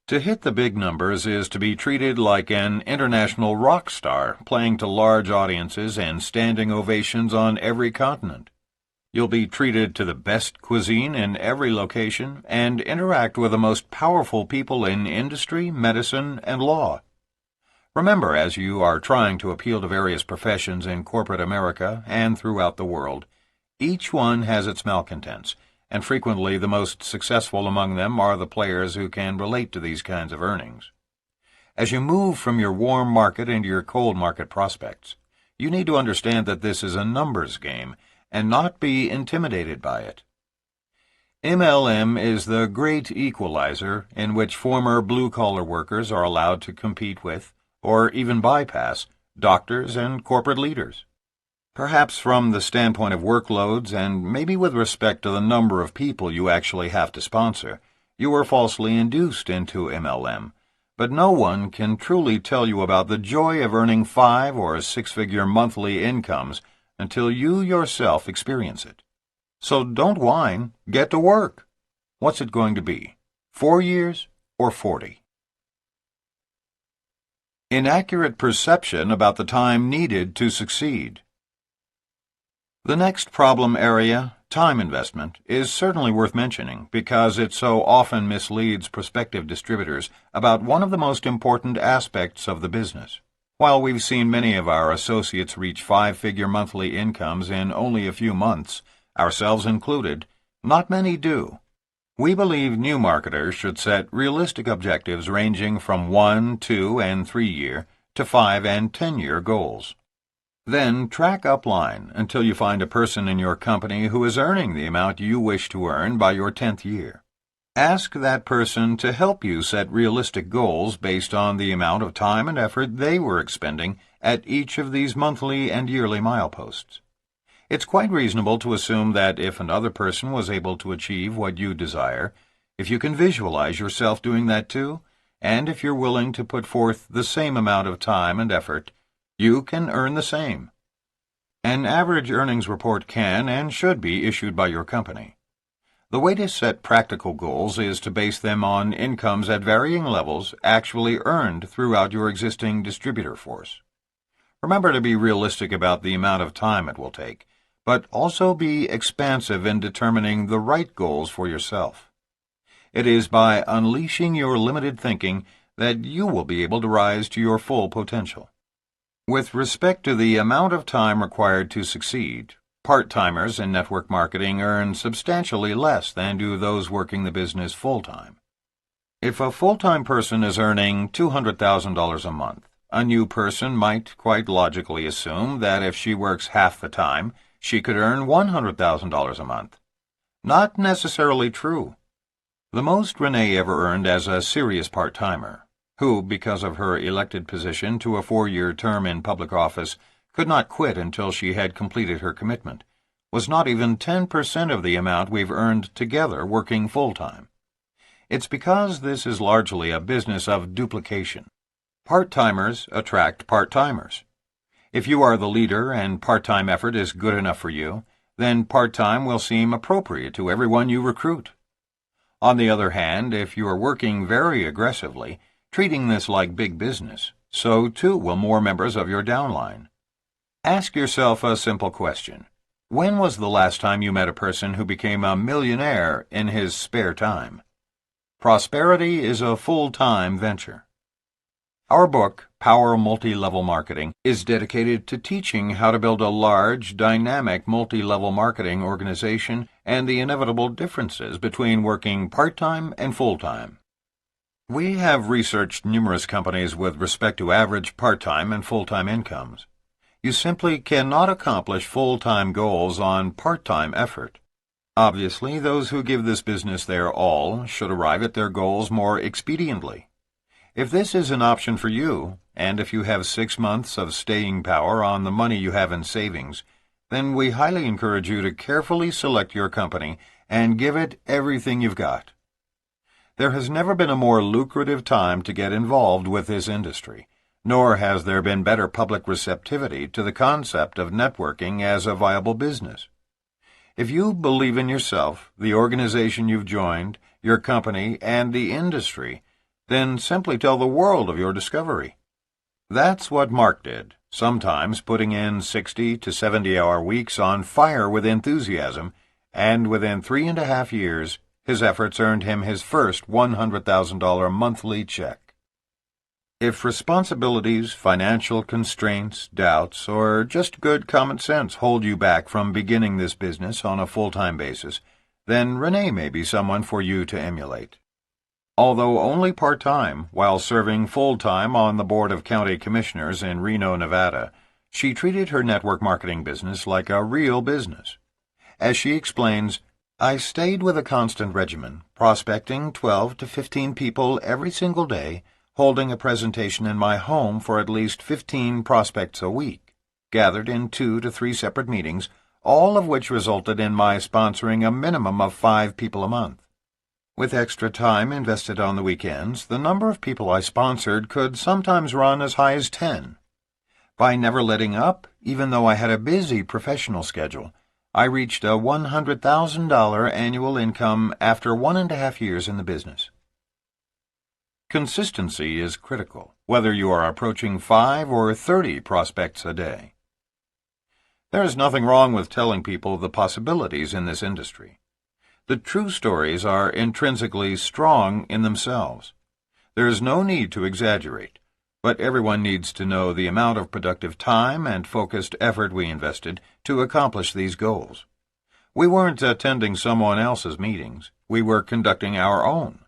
Speaker 1: To hit the big numbers is to be treated like an international rock star, playing to large audiences and standing ovations on every continent. You'll be treated to the best cuisine in every location and interact with the most powerful people in industry, medicine, and law. Remember, as you are trying to appeal to various professions in corporate America and throughout the world, each one has its malcontents, and frequently the most successful among them are the players who can relate to these kinds of earnings. As you move from your warm market into your cold market prospects, you need to understand that this is a numbers game and not be intimidated by it. MLM is the great equalizer in which former blue-collar workers are allowed to compete with, or even bypass, doctors and corporate leaders. Perhaps from the standpoint of workloads and maybe with respect to the number of people you actually have to sponsor, you are falsely induced into MLM, but no one can truly tell you about the joy of earning 5- or 6-figure monthly incomes until you yourself experience it. So don't whine, get to work. What's it going to be, 4 years or 40? Inaccurate perception about the time needed to succeed. The next problem area, time investment, is certainly worth mentioning because it so often misleads prospective distributors about one of the most important aspects of the business. While we've seen many of our associates reach 5-figure monthly incomes in only a few months, ourselves included, not many do. We believe new marketers should set realistic objectives ranging from 1, 2, and 3-year to 5- and 10-year goals. Then track upline until you find a person in your company who is earning the amount you wish to earn by your 10th year. Ask that person to help you set realistic goals based on the amount of time and effort they were expending at each of these monthly and yearly mileposts. It's quite reasonable to assume that if another person was able to achieve what you desire, if you can visualize yourself doing that too, and if you're willing to put forth the same amount of time and effort, you can earn the same. An average earnings report can and should be issued by your company. The way to set practical goals is to base them on incomes at varying levels actually earned throughout your existing distributor force. Remember to be realistic about the amount of time it will take, but also be expansive in determining the right goals for yourself. It is by unleashing your limited thinking that you will be able to rise to your full potential. With respect to the amount of time required to succeed, part-timers in network marketing earn substantially less than do those working the business full-time. If a full-time person is earning $200,000 a month, a new person might quite logically assume that if she works half the time, she could earn $100,000 a month. Not necessarily true. The most Renee ever earned as a serious part-timer, who, because of her elected position to a 4-year term in public office, could not quit until she had completed her commitment, was not even 10% of the amount we've earned together working full-time. It's because this is largely a business of duplication. Part-timers attract part-timers. If you are the leader and part-time effort is good enough for you, then part-time will seem appropriate to everyone you recruit. On the other hand, if you are working very aggressively, treating this like big business, so too will more members of your downline. Ask yourself a simple question. When was the last time you met a person who became a millionaire in his spare time? Prosperity is a full-time venture. Our book, Power MultiLevel Marketing, is dedicated to teaching how to build a large, dynamic multi-level marketing organization and the inevitable differences between working part-time and full-time. We have researched numerous companies with respect to average part-time and full-time incomes. You simply cannot accomplish full-time goals on part-time effort. Obviously, those who give this business their all should arrive at their goals more expediently. If this is an option for you, and if you have 6 months of staying power on the money you have in savings, then we highly encourage you to carefully select your company and give it everything you've got. There has never been a more lucrative time to get involved with this industry, nor has there been better public receptivity to the concept of networking as a viable business. If you believe in yourself, the organization you've joined, your company, and the industry, then simply tell the world of your discovery. That's what Mark did, sometimes putting in 60 to 70-hour weeks on fire with enthusiasm, and within 3.5 years, his efforts earned him his first $100,000 monthly check. If responsibilities, financial constraints, doubts, or just good common sense hold you back from beginning this business on a full-time basis, then Renee may be someone for you to emulate. Although only part-time, while serving full-time on the Board of County Commissioners in Reno, Nevada, she treated her network marketing business like a real business. As she explains, I stayed with a constant regimen, prospecting 12 to 15 people every single day, holding a presentation in my home for at least 15 prospects a week, gathered in 2 to 3 separate meetings, all of which resulted in my sponsoring a minimum of 5 people a month. With extra time invested on the weekends, the number of people I sponsored could sometimes run as high as 10. By never letting up, even though I had a busy professional schedule, I reached a $100,000 annual income after 1.5 years in the business. Consistency is critical, whether you are approaching 5 or 30 prospects a day. There is nothing wrong with telling people the possibilities in this industry. The true stories are intrinsically strong in themselves. There is no need to exaggerate, but everyone needs to know the amount of productive time and focused effort we invested to accomplish these goals. We weren't attending someone else's meetings. We were conducting our own.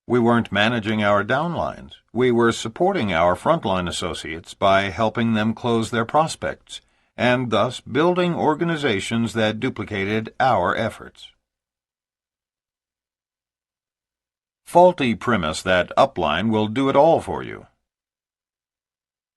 Speaker 1: We weren't managing our downlines. We were supporting our frontline associates by helping them close their prospects, and thus building organizations that duplicated our efforts. Faulty premise that upline will do it all for you.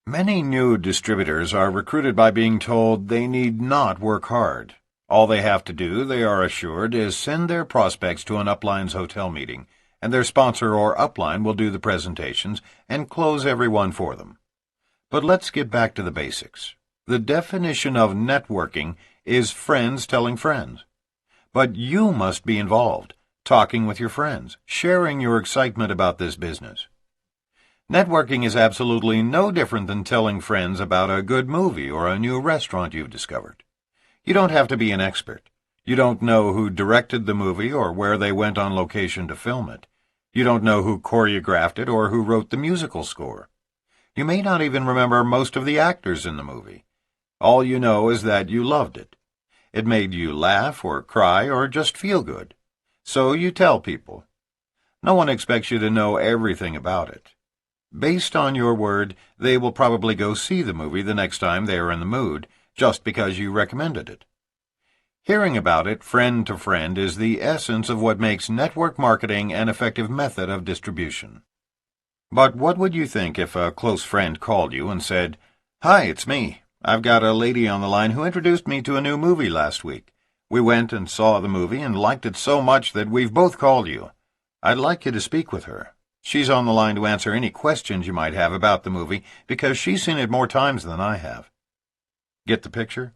Speaker 1: Many new distributors are recruited by being told they need not work hard. All they have to do, they are assured, is send their prospects to an upline's hotel meeting, and their sponsor or upline will do the presentations and close everyone for them. But let's get back to the basics. The definition of networking is friends telling friends. But you must be involved, talking with your friends, sharing your excitement about this business. Networking is absolutely no different than telling friends about a good movie or a new restaurant you've discovered. You don't have to be an expert. You don't know who directed the movie or where they went on location to film it. You don't know who choreographed it or who wrote the musical score. You may not even remember most of the actors in the movie. All you know is that you loved it. It made you laugh or cry or just feel good. So you tell people. No one expects you to know everything about it. Based on your word, they will probably go see the movie the next time they are in the mood, just because you recommended it. Hearing about it friend to friend is the essence of what makes network marketing an effective method of distribution. But what would you think if a close friend called you and said, "Hi, it's me. I've got a lady on the line who introduced me to a new movie last week. We went and saw the movie and liked it so much that we've both called you. I'd like you to speak with her. She's on the line to answer any questions you might have about the movie because she's seen it more times than I have." Get the picture?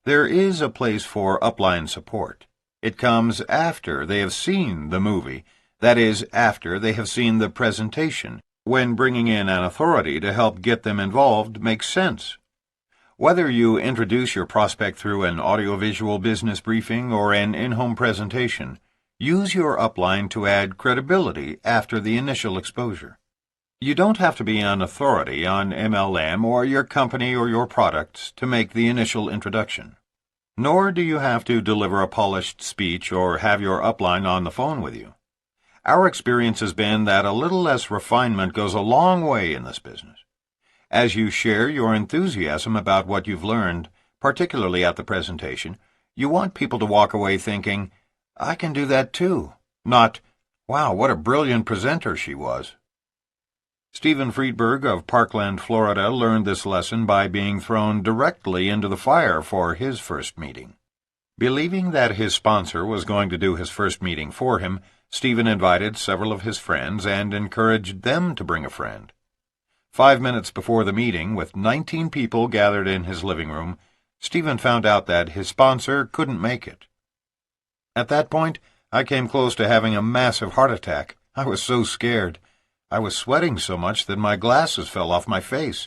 Speaker 1: There is a place for upline support. It comes after they have seen the movie, that is, after they have seen the presentation, when bringing in an authority to help get them involved makes sense. Whether you introduce your prospect through an audiovisual business briefing or an in-home presentation, use your upline to add credibility after the initial exposure. You don't have to be an authority on MLM or your company or your products to make the initial introduction. Nor do you have to deliver a polished speech or have your upline on the phone with you. Our experience has been that a little less refinement goes a long way in this business. As you share your enthusiasm about what you've learned, particularly at the presentation, you want people to walk away thinking, "I can do that too," not, "Wow, what a brilliant presenter she was." Stephen Friedberg of Parkland, Florida, learned this lesson by being thrown directly into the fire for his first meeting. Believing that his sponsor was going to do his first meeting for him, Stephen invited several of his friends and encouraged them to bring a friend. 5 minutes before the meeting, with 19 people gathered in his living room, Stephen found out that his sponsor couldn't make it. At that point, I came close to having a massive heart attack. I was so scared. I was sweating so much that my glasses fell off my face.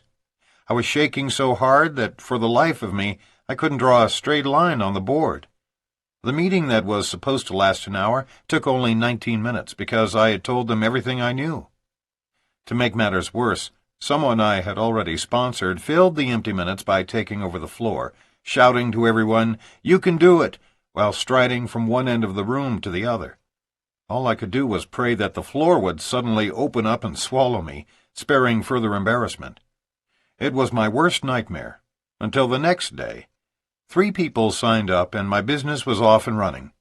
Speaker 1: I was shaking so hard that, for the life of me, I couldn't draw a straight line on the board. The meeting that was supposed to last an hour took only 19 minutes because I had told them everything I knew. To make matters worse, someone I had already sponsored filled the empty minutes by taking over the floor, shouting to everyone, "You can do it," while striding from one end of the room to the other. All I could do was pray that the floor would suddenly open up and swallow me, sparing further embarrassment. It was my worst nightmare, until the next day. 3 people signed up and my business was off and running.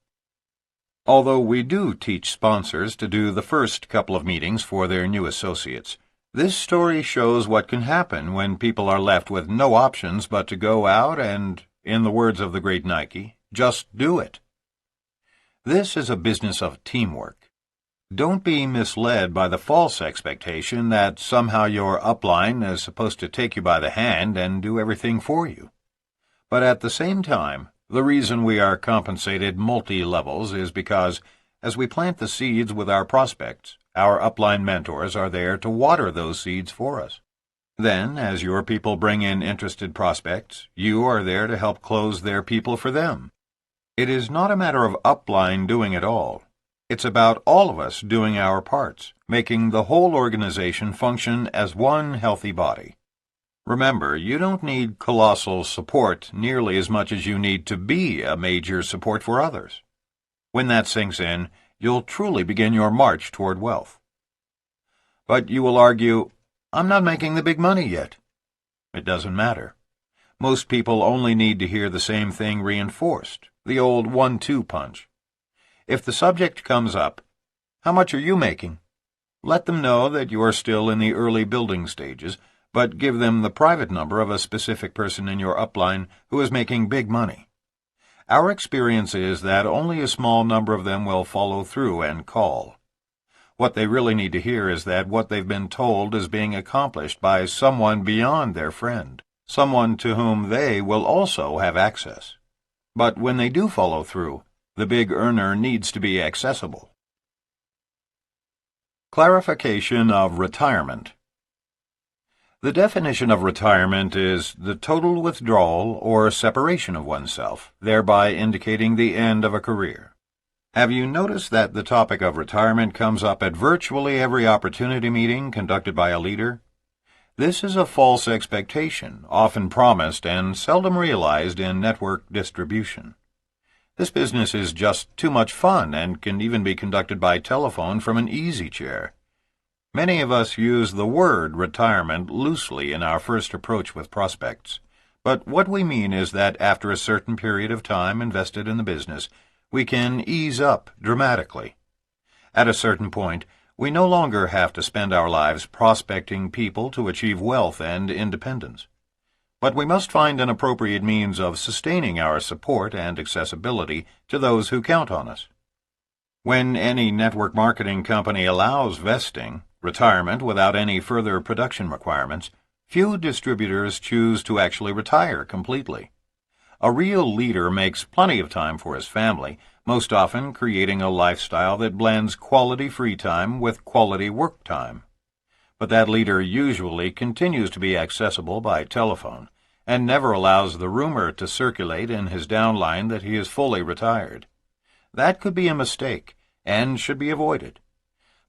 Speaker 1: Although we do teach sponsors to do the first couple of meetings for their new associates, this story shows what can happen when people are left with no options but to go out and, in the words of the great Nike, just do it. This is a business of teamwork. Don't be misled by the false expectation that somehow your upline is supposed to take you by the hand and do everything for you. But at the same time, the reason we are compensated multi-levels is because, as we plant the seeds with our prospects, our upline mentors are there to water those seeds for us. Then, as your people bring in interested prospects, you are there to help close their people for them. It is not a matter of upline doing it all. It's about all of us doing our parts, making the whole organization function as one healthy body. Remember, you don't need colossal support nearly as much as you need to be a major support for others. When that sinks in, you'll truly begin your march toward wealth. But you will argue, "I'm not making the big money yet." It doesn't matter. Most people only need to hear the same thing reinforced, the old 1-2 punch. If the subject comes up, "How much are you making?" let them know that you are still in the early building stages, but give them the private number of a specific person in your upline who is making big money. Our experience is that only a small number of them will follow through and call. What they really need to hear is that what they've been told is being accomplished by someone beyond their friend, someone to whom they will also have access. But when they do follow through, the big earner needs to be accessible. Clarification of retirement. The definition of retirement is the total withdrawal or separation of oneself, thereby indicating the end of a career. Have you noticed that the topic of retirement comes up at virtually every opportunity meeting conducted by a leader? This is a false expectation, often promised and seldom realized in network distribution. This business is just too much fun and can even be conducted by telephone from an easy chair. Many of us use the word retirement loosely in our first approach with prospects, but what we mean is that after a certain period of time invested in the business, we can ease up dramatically. At a certain point, we no longer have to spend our lives prospecting people to achieve wealth and independence. But we must find an appropriate means of sustaining our support and accessibility to those who count on us. When any network marketing company allows vesting, retirement without any further production requirements, few distributors choose to actually retire completely. A real leader makes plenty of time for his family, most often creating a lifestyle that blends quality free time with quality work time. But that leader usually continues to be accessible by telephone, and never allows the rumor to circulate in his downline that he is fully retired. That could be a mistake and should be avoided.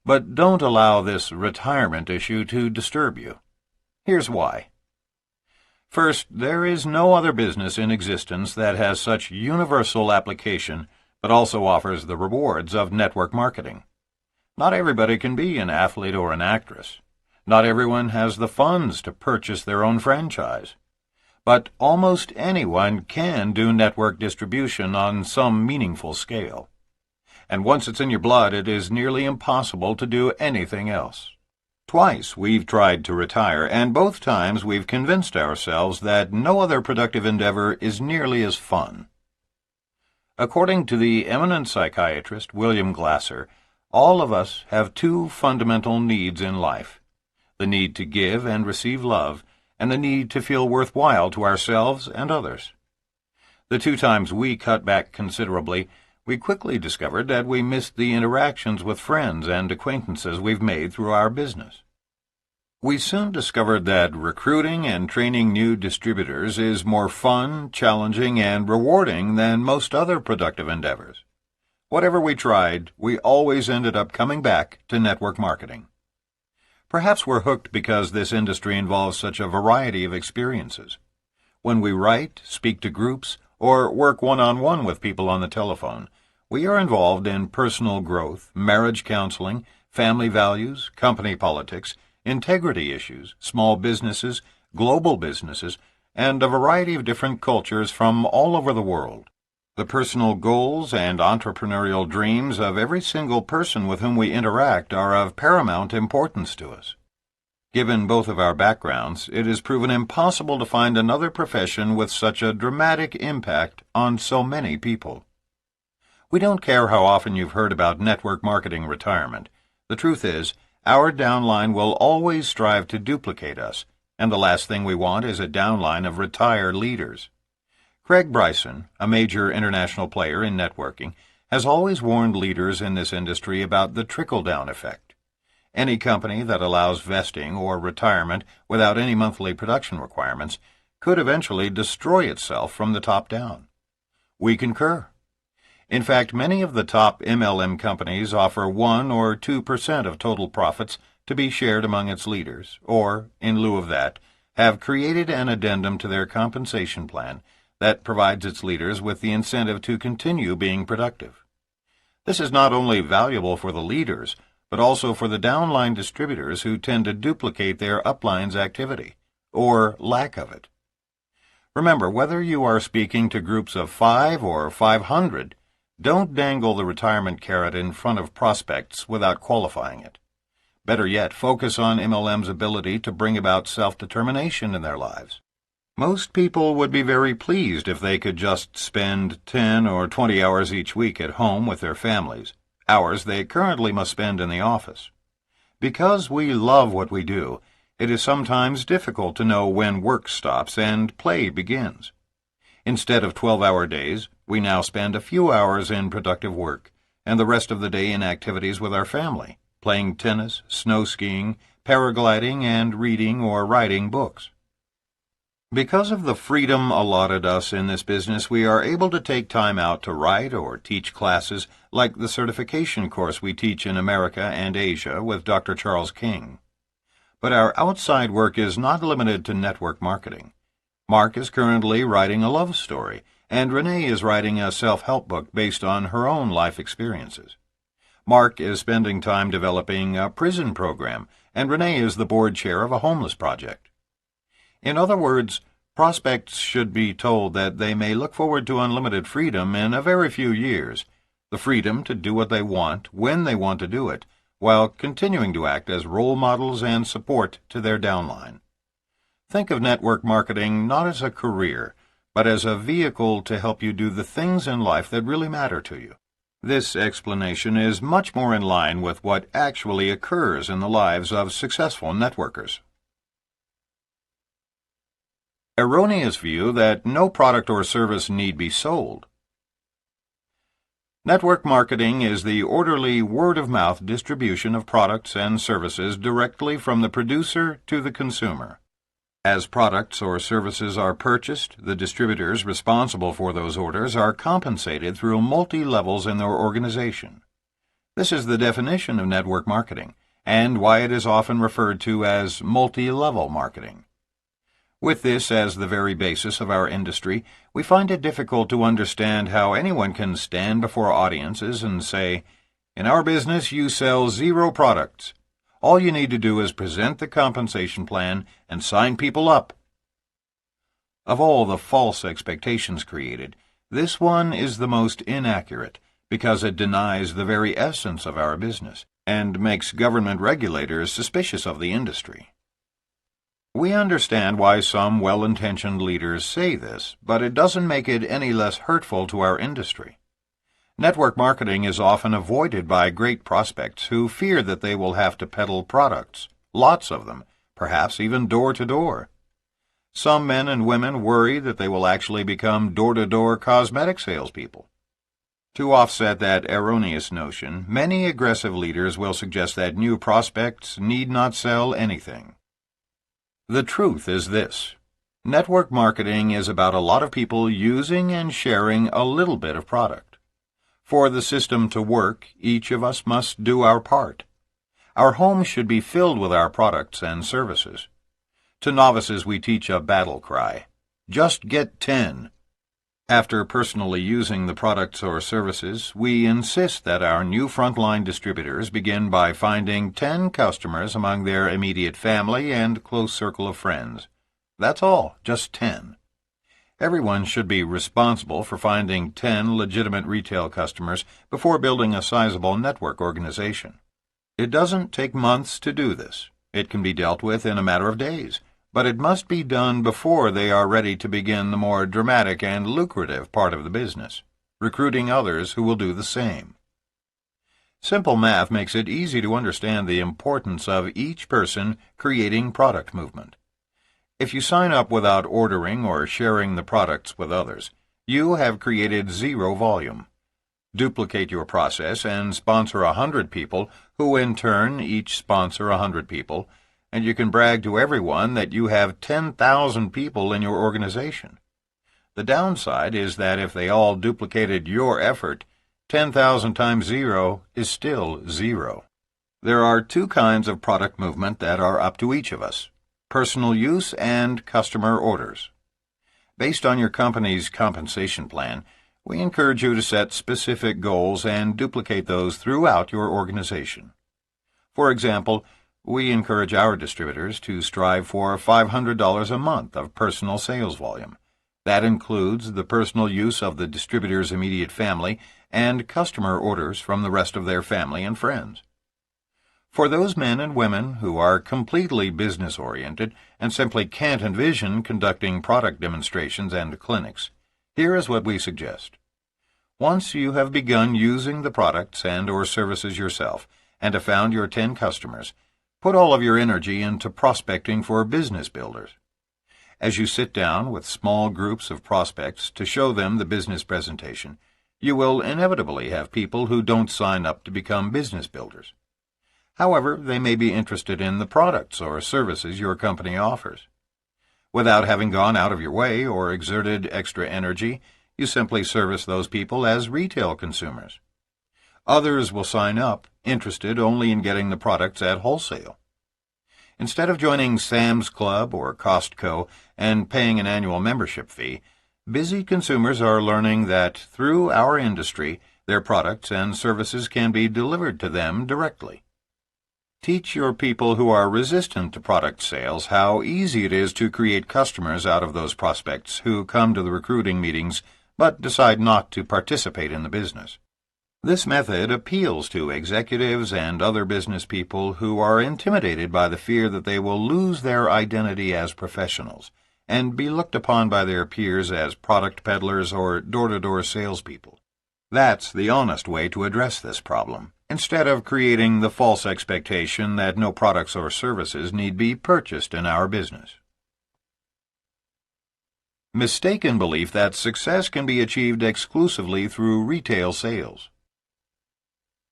Speaker 1: But don't allow this retirement issue to disturb you. Here's why. First, there is no other business in existence that has such universal application but also offers the rewards of network marketing. Not everybody can be an athlete or an actress. Not everyone has the funds to purchase their own franchise. But almost anyone can do network distribution on some meaningful scale. And once it's in your blood, it is nearly impossible to do anything else. Twice we've tried to retire, and both times we've convinced ourselves that no other productive endeavor is nearly as fun. According to the eminent psychiatrist William Glasser, all of us have two fundamental needs in life: the need to give and receive love, and the need to feel worthwhile to ourselves and others. The two times we cut back considerably, we quickly discovered that we missed the interactions with friends and acquaintances we've made through our business. We soon discovered that recruiting and training new distributors is more fun, challenging, and rewarding than most other productive endeavors. Whatever we tried, we always ended up coming back to network marketing. Perhaps we're hooked because this industry involves such a variety of experiences. When we write, speak to groups, or work one-on-one with people on the telephone, we are involved in personal growth, marriage counseling, family values, company politics, integrity issues, small businesses, global businesses, and a variety of different cultures from all over the world. The personal goals and entrepreneurial dreams of every single person with whom we interact are of paramount importance to us. Given both of our backgrounds, it is proven impossible to find another profession with such a dramatic impact on so many people. We don't care how often you've heard about network marketing retirement. The truth is, our downline will always strive to duplicate us, and the last thing we want is a downline of retired leaders. Craig Bryson, a major international player in networking, has always warned leaders in this industry about the trickle-down effect. Any company that allows vesting or retirement without any monthly production requirements could eventually destroy itself from the top down. We concur. In fact, many of the top MLM companies offer 1 or 2% of total profits to be shared among its leaders, or, in lieu of that, have created an addendum to their compensation plan that provides its leaders with the incentive to continue being productive. This is not only valuable for the leaders, but also for the downline distributors who tend to duplicate their upline's activity, or lack of it. Remember, whether you are speaking to groups of 5 or 500, don't dangle the retirement carrot in front of prospects without qualifying it. Better yet, focus on MLM's ability to bring about self-determination in their lives. Most people would be very pleased if they could just spend 10 or 20 hours each week at home with their families, hours they currently must spend in the office. Because we love what we do, it is sometimes difficult to know when work stops and play begins. Instead of 12-hour days, we now spend a few hours in productive work, and the rest of the day in activities with our family, playing tennis, snow skiing, paragliding, and reading or writing books. Because of the freedom allotted us in this business, we are able to take time out to write or teach classes like the certification course we teach in America and Asia with Dr. Charles King. But our outside work is not limited to network marketing. Mark is currently writing a love story, and Renee is writing a self-help book based on her own life experiences. Mark is spending time developing a prison program, and Renee is the board chair of a homeless project. In other words, prospects should be told that they may look forward to unlimited freedom in a very few years, the freedom to do what they want, when they want to do it, while continuing to act as role models and support to their downline. Think of network marketing not as a career, but as a vehicle to help you do the things in life that really matter to you. This explanation is much more in line with what actually occurs in the lives of successful networkers. Erroneous view that no product or service need be sold. Network marketing is the orderly word-of-mouth distribution of products and services directly from the producer to the consumer. As products or services are purchased, the distributors responsible for those orders are compensated through multi-levels in their organization. This is the definition of network marketing, and why it is often referred to as multi-level marketing. With this as the very basis of our industry, we find it difficult to understand how anyone can stand before audiences and say, "In our business, you sell 0 products. All you need to do is present the compensation plan and sign people up." Of all the false expectations created, this one is the most inaccurate because it denies the very essence of our business and makes government regulators suspicious of the industry. We understand why some well-intentioned leaders say this, but it doesn't make it any less hurtful to our industry. Network marketing is often avoided by great prospects who fear that they will have to peddle products, lots of them, perhaps even door to door. Some men and women worry that they will actually become door-to-door cosmetic salespeople. To offset that erroneous notion, many aggressive leaders will suggest that new prospects need not sell anything. The truth is this: network marketing is about a lot of people using and sharing a little bit of product. For the system to work, each of us must do our part. Our home should be filled with our products and services. To novices we teach a battle cry: just get 10. After personally using the products or services, we insist that our new frontline distributors begin by finding 10 customers among their immediate family and close circle of friends. That's all, just 10. Everyone should be responsible for finding 10 legitimate retail customers before building a sizable network organization. It doesn't take months to do this. It can be dealt with in a matter of days, but it must be done before they are ready to begin the more dramatic and lucrative part of the business, recruiting others who will do the same. Simple math makes it easy to understand the importance of each person creating product movement. If you sign up without ordering or sharing the products with others, you have created 0 volume. Duplicate your process and sponsor 100 people who in turn each sponsor 100 people, and you can brag to everyone that you have 10,000 people in your organization. The downside is that if they all duplicated your effort, 10,000 times 0 is still 0. There are 2 kinds of product movement that are up to each of us: personal use and customer orders. Based on your company's compensation plan, we encourage you to set specific goals and duplicate those throughout your organization. For example, we encourage our distributors to strive for $500 a month of personal sales volume. That includes the personal use of the distributor's immediate family and customer orders from the rest of their family and friends. For those men and women who are completely business-oriented and simply can't envision conducting product demonstrations and clinics, here is what we suggest. Once you have begun using the products and or services yourself and have found your 10 customers, put all of your energy into prospecting for business builders. As you sit down with small groups of prospects to show them the business presentation, you will inevitably have people who don't sign up to become business builders. However, they may be interested in the products or services your company offers. Without having gone out of your way or exerted extra energy, you simply service those people as retail consumers. Others will sign up, interested only in getting the products at wholesale. Instead of joining Sam's Club or Costco and paying an annual membership fee, busy consumers are learning that through our industry, their products and services can be delivered to them directly. Teach your people who are resistant to product sales how easy it is to create customers out of those prospects who come to the recruiting meetings but decide not to participate in the business. This method appeals to executives and other business people who are intimidated by the fear that they will lose their identity as professionals and be looked upon by their peers as product peddlers or door-to-door salespeople. That's the honest way to address this problem, instead of creating the false expectation that no products or services need be purchased in our business. Mistaken belief that success can be achieved exclusively through retail sales.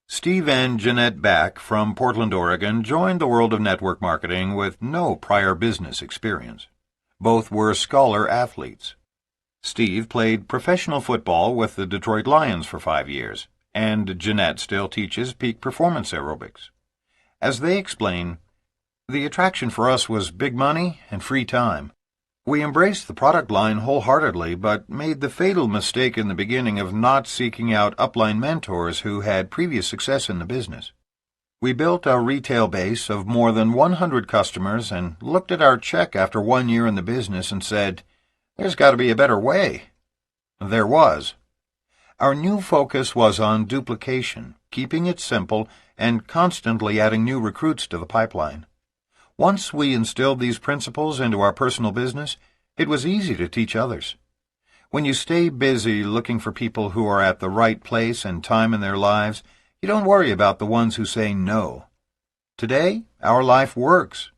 Speaker 1: Steve and Jeanette Back from Portland, Oregon joined the world of network marketing with no prior business experience. Both were scholar athletes. Steve played professional football with the Detroit Lions for 5 years, and Jeanette still teaches peak performance aerobics. As they explain, the attraction for us was big money and free time. We embraced the product line wholeheartedly, but made the fatal mistake in the beginning of not seeking out upline mentors who had previous success in the business. We built a retail base of more than 100 customers and looked at our check after 1 year in the business and said, "There's got to be a better way." There was. Our new focus was on duplication, keeping it simple, and constantly adding new recruits to the pipeline. Once we instilled these principles into our personal business, it was easy to teach others. When you stay busy looking for people who are at the right place and time in their lives, you don't worry about the ones who say no. Today, our life works.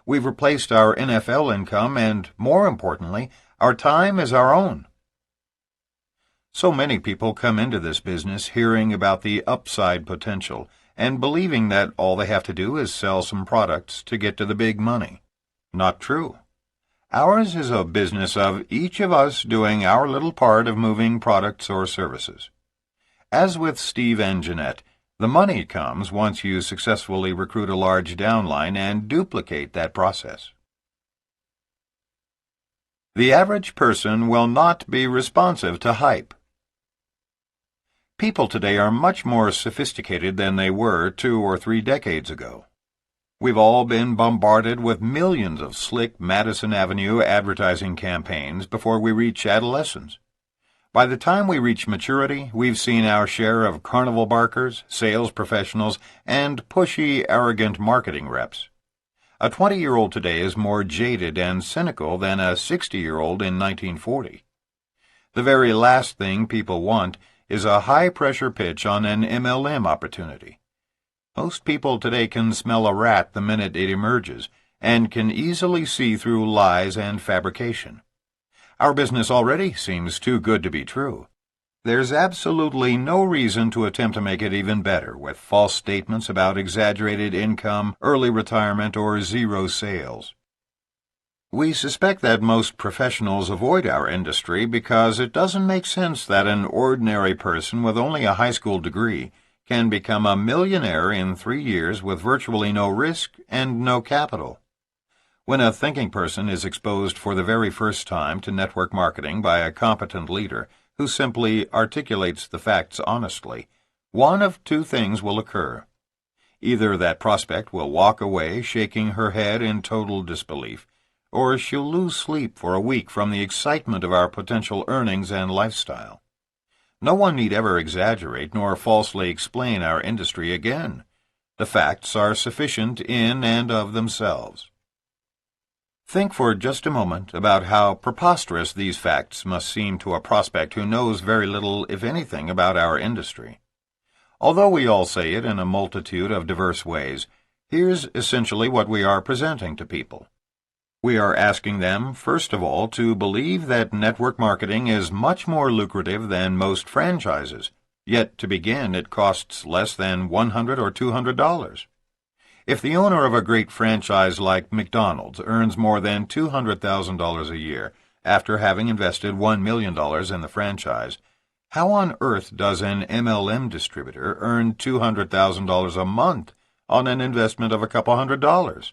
Speaker 1: We've replaced our NFL income and, more importantly, our time is our own. So many people come into this business hearing about the upside potential and believing that all they have to do is sell some products to get to the big money. Not true. Ours is a business of each of us doing our little part of moving products or services. As with Steve and Jeanette, the money comes once you successfully recruit a large downline and duplicate that process. The average person will not be responsive to hype. People today are much more sophisticated than they were 2 or 3 decades ago. We've all been bombarded with millions of slick Madison Avenue advertising campaigns before we reach adolescence. By the time we reach maturity, we've seen our share of carnival barkers, sales professionals, and pushy, arrogant marketing reps. A 20-year-old today is more jaded and cynical than a 60-year-old in 1940. The very last thing people want is a high-pressure pitch on an MLM opportunity. Most people today can smell a rat the minute it emerges and can easily see through lies and fabrication. Our business already seems too good to be true. There's absolutely no reason to attempt to make it even better with false statements about exaggerated income, early retirement, or zero sales. We suspect that most professionals avoid our industry because it doesn't make sense that an ordinary person with only a high school degree can become a millionaire in 3 years with virtually no risk and no capital. When a thinking person is exposed for the very first time to network marketing by a competent leader who simply articulates the facts honestly, one of 2 things will occur. Either that prospect will walk away shaking her head in total disbelief, or she'll lose sleep for a week from the excitement of our potential earnings and lifestyle. No one need ever exaggerate nor falsely explain our industry again. The facts are sufficient in and of themselves. Think for just a moment about how preposterous these facts must seem to a prospect who knows very little, if anything, about our industry. Although we all say it in a multitude of diverse ways, here's essentially what we are presenting to people. We are asking them, first of all, to believe that network marketing is much more lucrative than most franchises, yet to begin it costs less than $100 or $200. If the owner of a great franchise like McDonald's earns more than $200,000 a year after having invested $1 million in the franchise, how on earth does an MLM distributor earn $200,000 a month on an investment of a couple $100?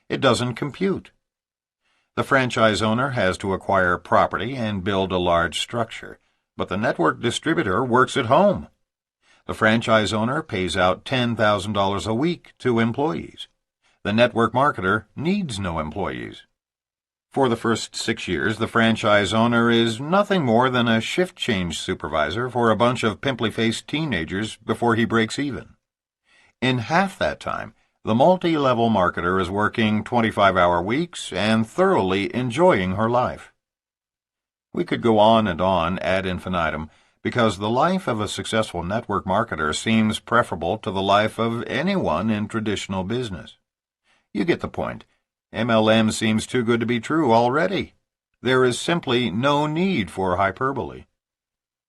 Speaker 1: It doesn't compute. The franchise owner has to acquire property and build a large structure, but the network distributor works at home. The franchise owner pays out $10,000 a week to employees. The network marketer needs no employees. For the first 6 years, the franchise owner is nothing more than a shift change supervisor for a bunch of pimply-faced teenagers before he breaks even. In half that time, the MultiLevel marketer is working 25-hour weeks and thoroughly enjoying her life. We could go on and on ad infinitum because the life of a successful network marketer seems preferable to the life of anyone in traditional business. You get the point. MLM seems too good to be true already. There is simply no need for hyperbole.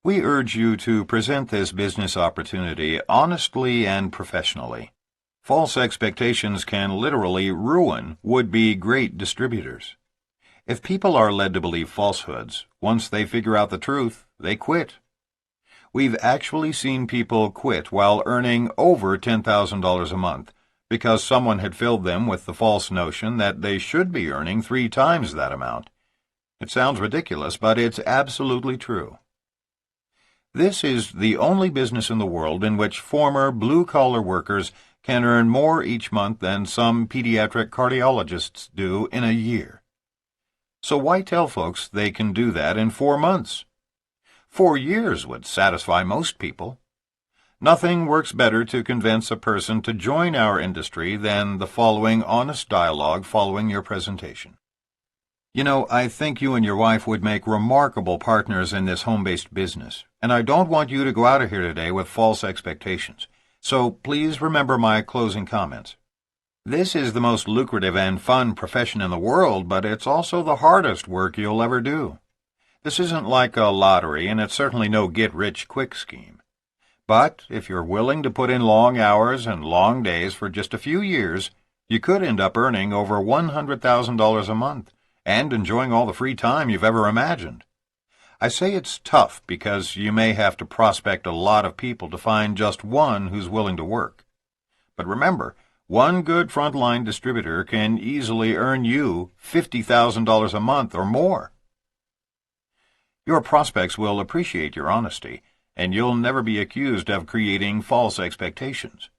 Speaker 1: We urge you to present this business opportunity honestly and professionally. False expectations can literally ruin would-be great distributors. If people are led to believe falsehoods, once they figure out the truth, they quit. We've actually seen people quit while earning over $10,000 a month because someone had filled them with the false notion that they should be earning 3 times that amount. It sounds ridiculous, but it's absolutely true. This is the only business in the world in which former blue-collar workers can earn more each month than some pediatric cardiologists do in a year. So why tell folks they can do that in 4 months? 4 years would satisfy most people. Nothing works better to convince a person to join our industry than the following honest dialogue following your presentation. You know, I think you and your wife would make remarkable partners in this home-based business, and I don't want you to go out of here today with false expectations. So please remember my closing comments. This is the most lucrative and fun profession in the world, but it's also the hardest work you'll ever do. This isn't like a lottery, and it's certainly no get-rich-quick scheme. But if you're willing to put in long hours and long days for just a few years, you could end up earning over $100,000 a month and enjoying all the free time you've ever imagined. I say it's tough because you may have to prospect a lot of people to find just one who's willing to work. But remember, one good frontline distributor can easily earn you $50,000 a month or more. Your prospects will appreciate your honesty, and you'll never be accused of creating false expectations.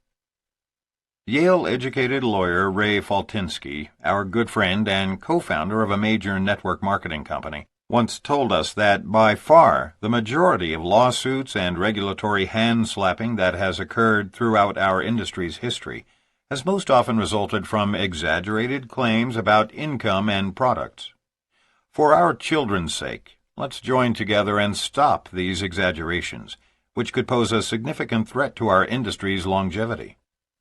Speaker 1: Yale-educated lawyer Ray Faltinsky, our good friend and co-founder of a major network marketing company, once told us that by far the majority of lawsuits and regulatory hand-slapping that has occurred throughout our industry's history has most often resulted from exaggerated claims about income and products. For our children's sake, let's join together and stop these exaggerations, which could pose a significant threat to our industry's longevity.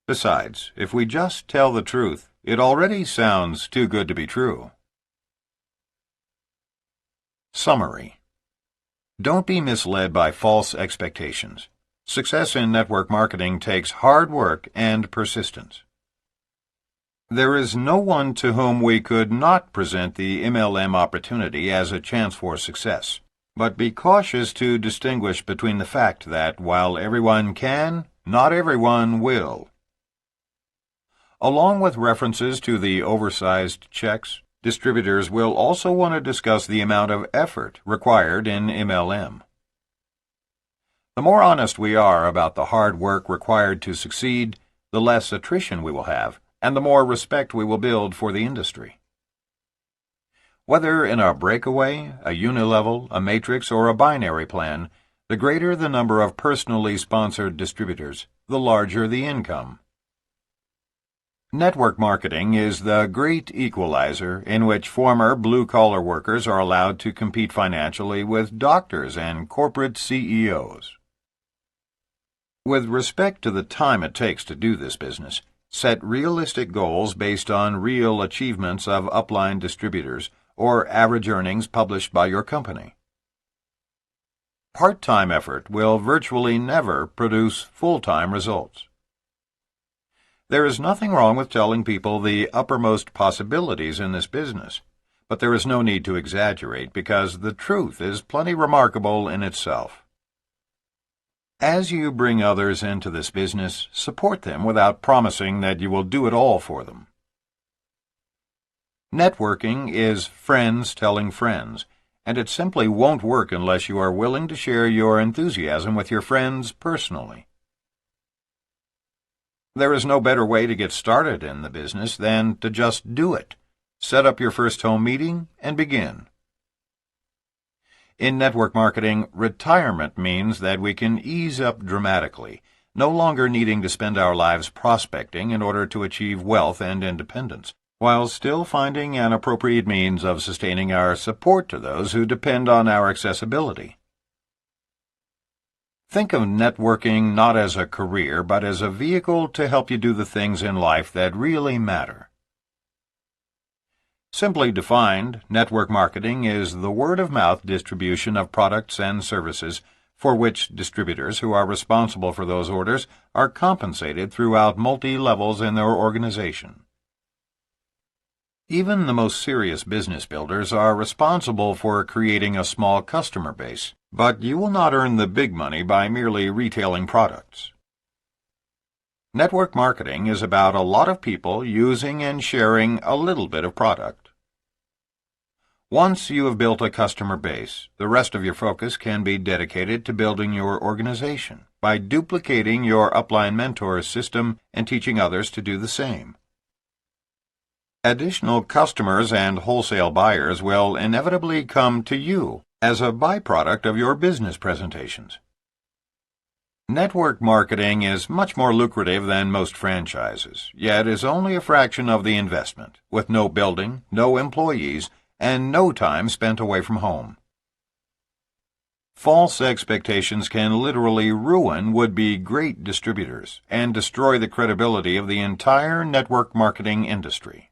Speaker 1: Besides, if we just tell the truth, it already sounds too good to be true. Summary. Don't be misled by false expectations. Success in network marketing takes hard work and persistence. There is no one to whom we could not present the MLM opportunity as a chance for success, but be cautious to distinguish between the fact that while everyone can, not everyone will. Along with references to the oversized checks, distributors will also want to discuss the amount of effort required in MLM. The more honest we are about the hard work required to succeed, the less attrition we will have, and the more respect we will build for the industry. Whether in a breakaway, a unilevel, a matrix, or a binary plan, the greater the number of personally sponsored distributors, the larger the income. Network marketing is the great equalizer in which former blue-collar workers are allowed to compete financially with doctors and corporate CEOs. With respect to the time it takes to do this business, set realistic goals based on real achievements of upline distributors or average earnings published by your company. Part-time effort will virtually never produce full-time results. There is nothing wrong with telling people the uppermost possibilities in this business, but there is no need to exaggerate because the truth is plenty remarkable in itself. As you bring others into this business, support them without promising that you will do it all for them. Networking is friends telling friends, and it simply won't work unless you are willing to share your enthusiasm with your friends personally. There is no better way to get started in the business than to just do it. Set up your first home meeting and begin. In network marketing, retirement means that we can ease up dramatically, no longer needing to spend our lives prospecting in order to achieve wealth and independence, while still finding an appropriate means of sustaining our support to those who depend on our accessibility. Think of networking not as a career, but as a vehicle to help you do the things in life that really matter. Simply defined, network marketing is the word-of-mouth distribution of products and services for which distributors who are responsible for those orders are compensated throughout multi-levels in their organization. Even the most serious business builders are responsible for creating a small customer base, but you will not earn the big money by merely retailing products. Network marketing is about a lot of people using and sharing a little bit of product. Once you have built a customer base, the rest of your focus can be dedicated to building your organization by duplicating your upline mentor system and teaching others to do the same. Additional customers and wholesale buyers will inevitably come to you as a byproduct of your business presentations. Network marketing is much more lucrative than most franchises, yet is only a fraction of the investment, with no building, no employees, and no time spent away from home. False expectations can literally ruin would-be great distributors and destroy the credibility of the entire network marketing industry.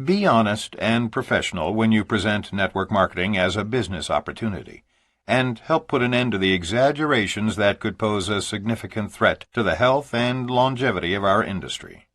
Speaker 1: Be honest and professional when you present network marketing as a business opportunity, and help put an end to the exaggerations that could pose a significant threat to the health and longevity of our industry.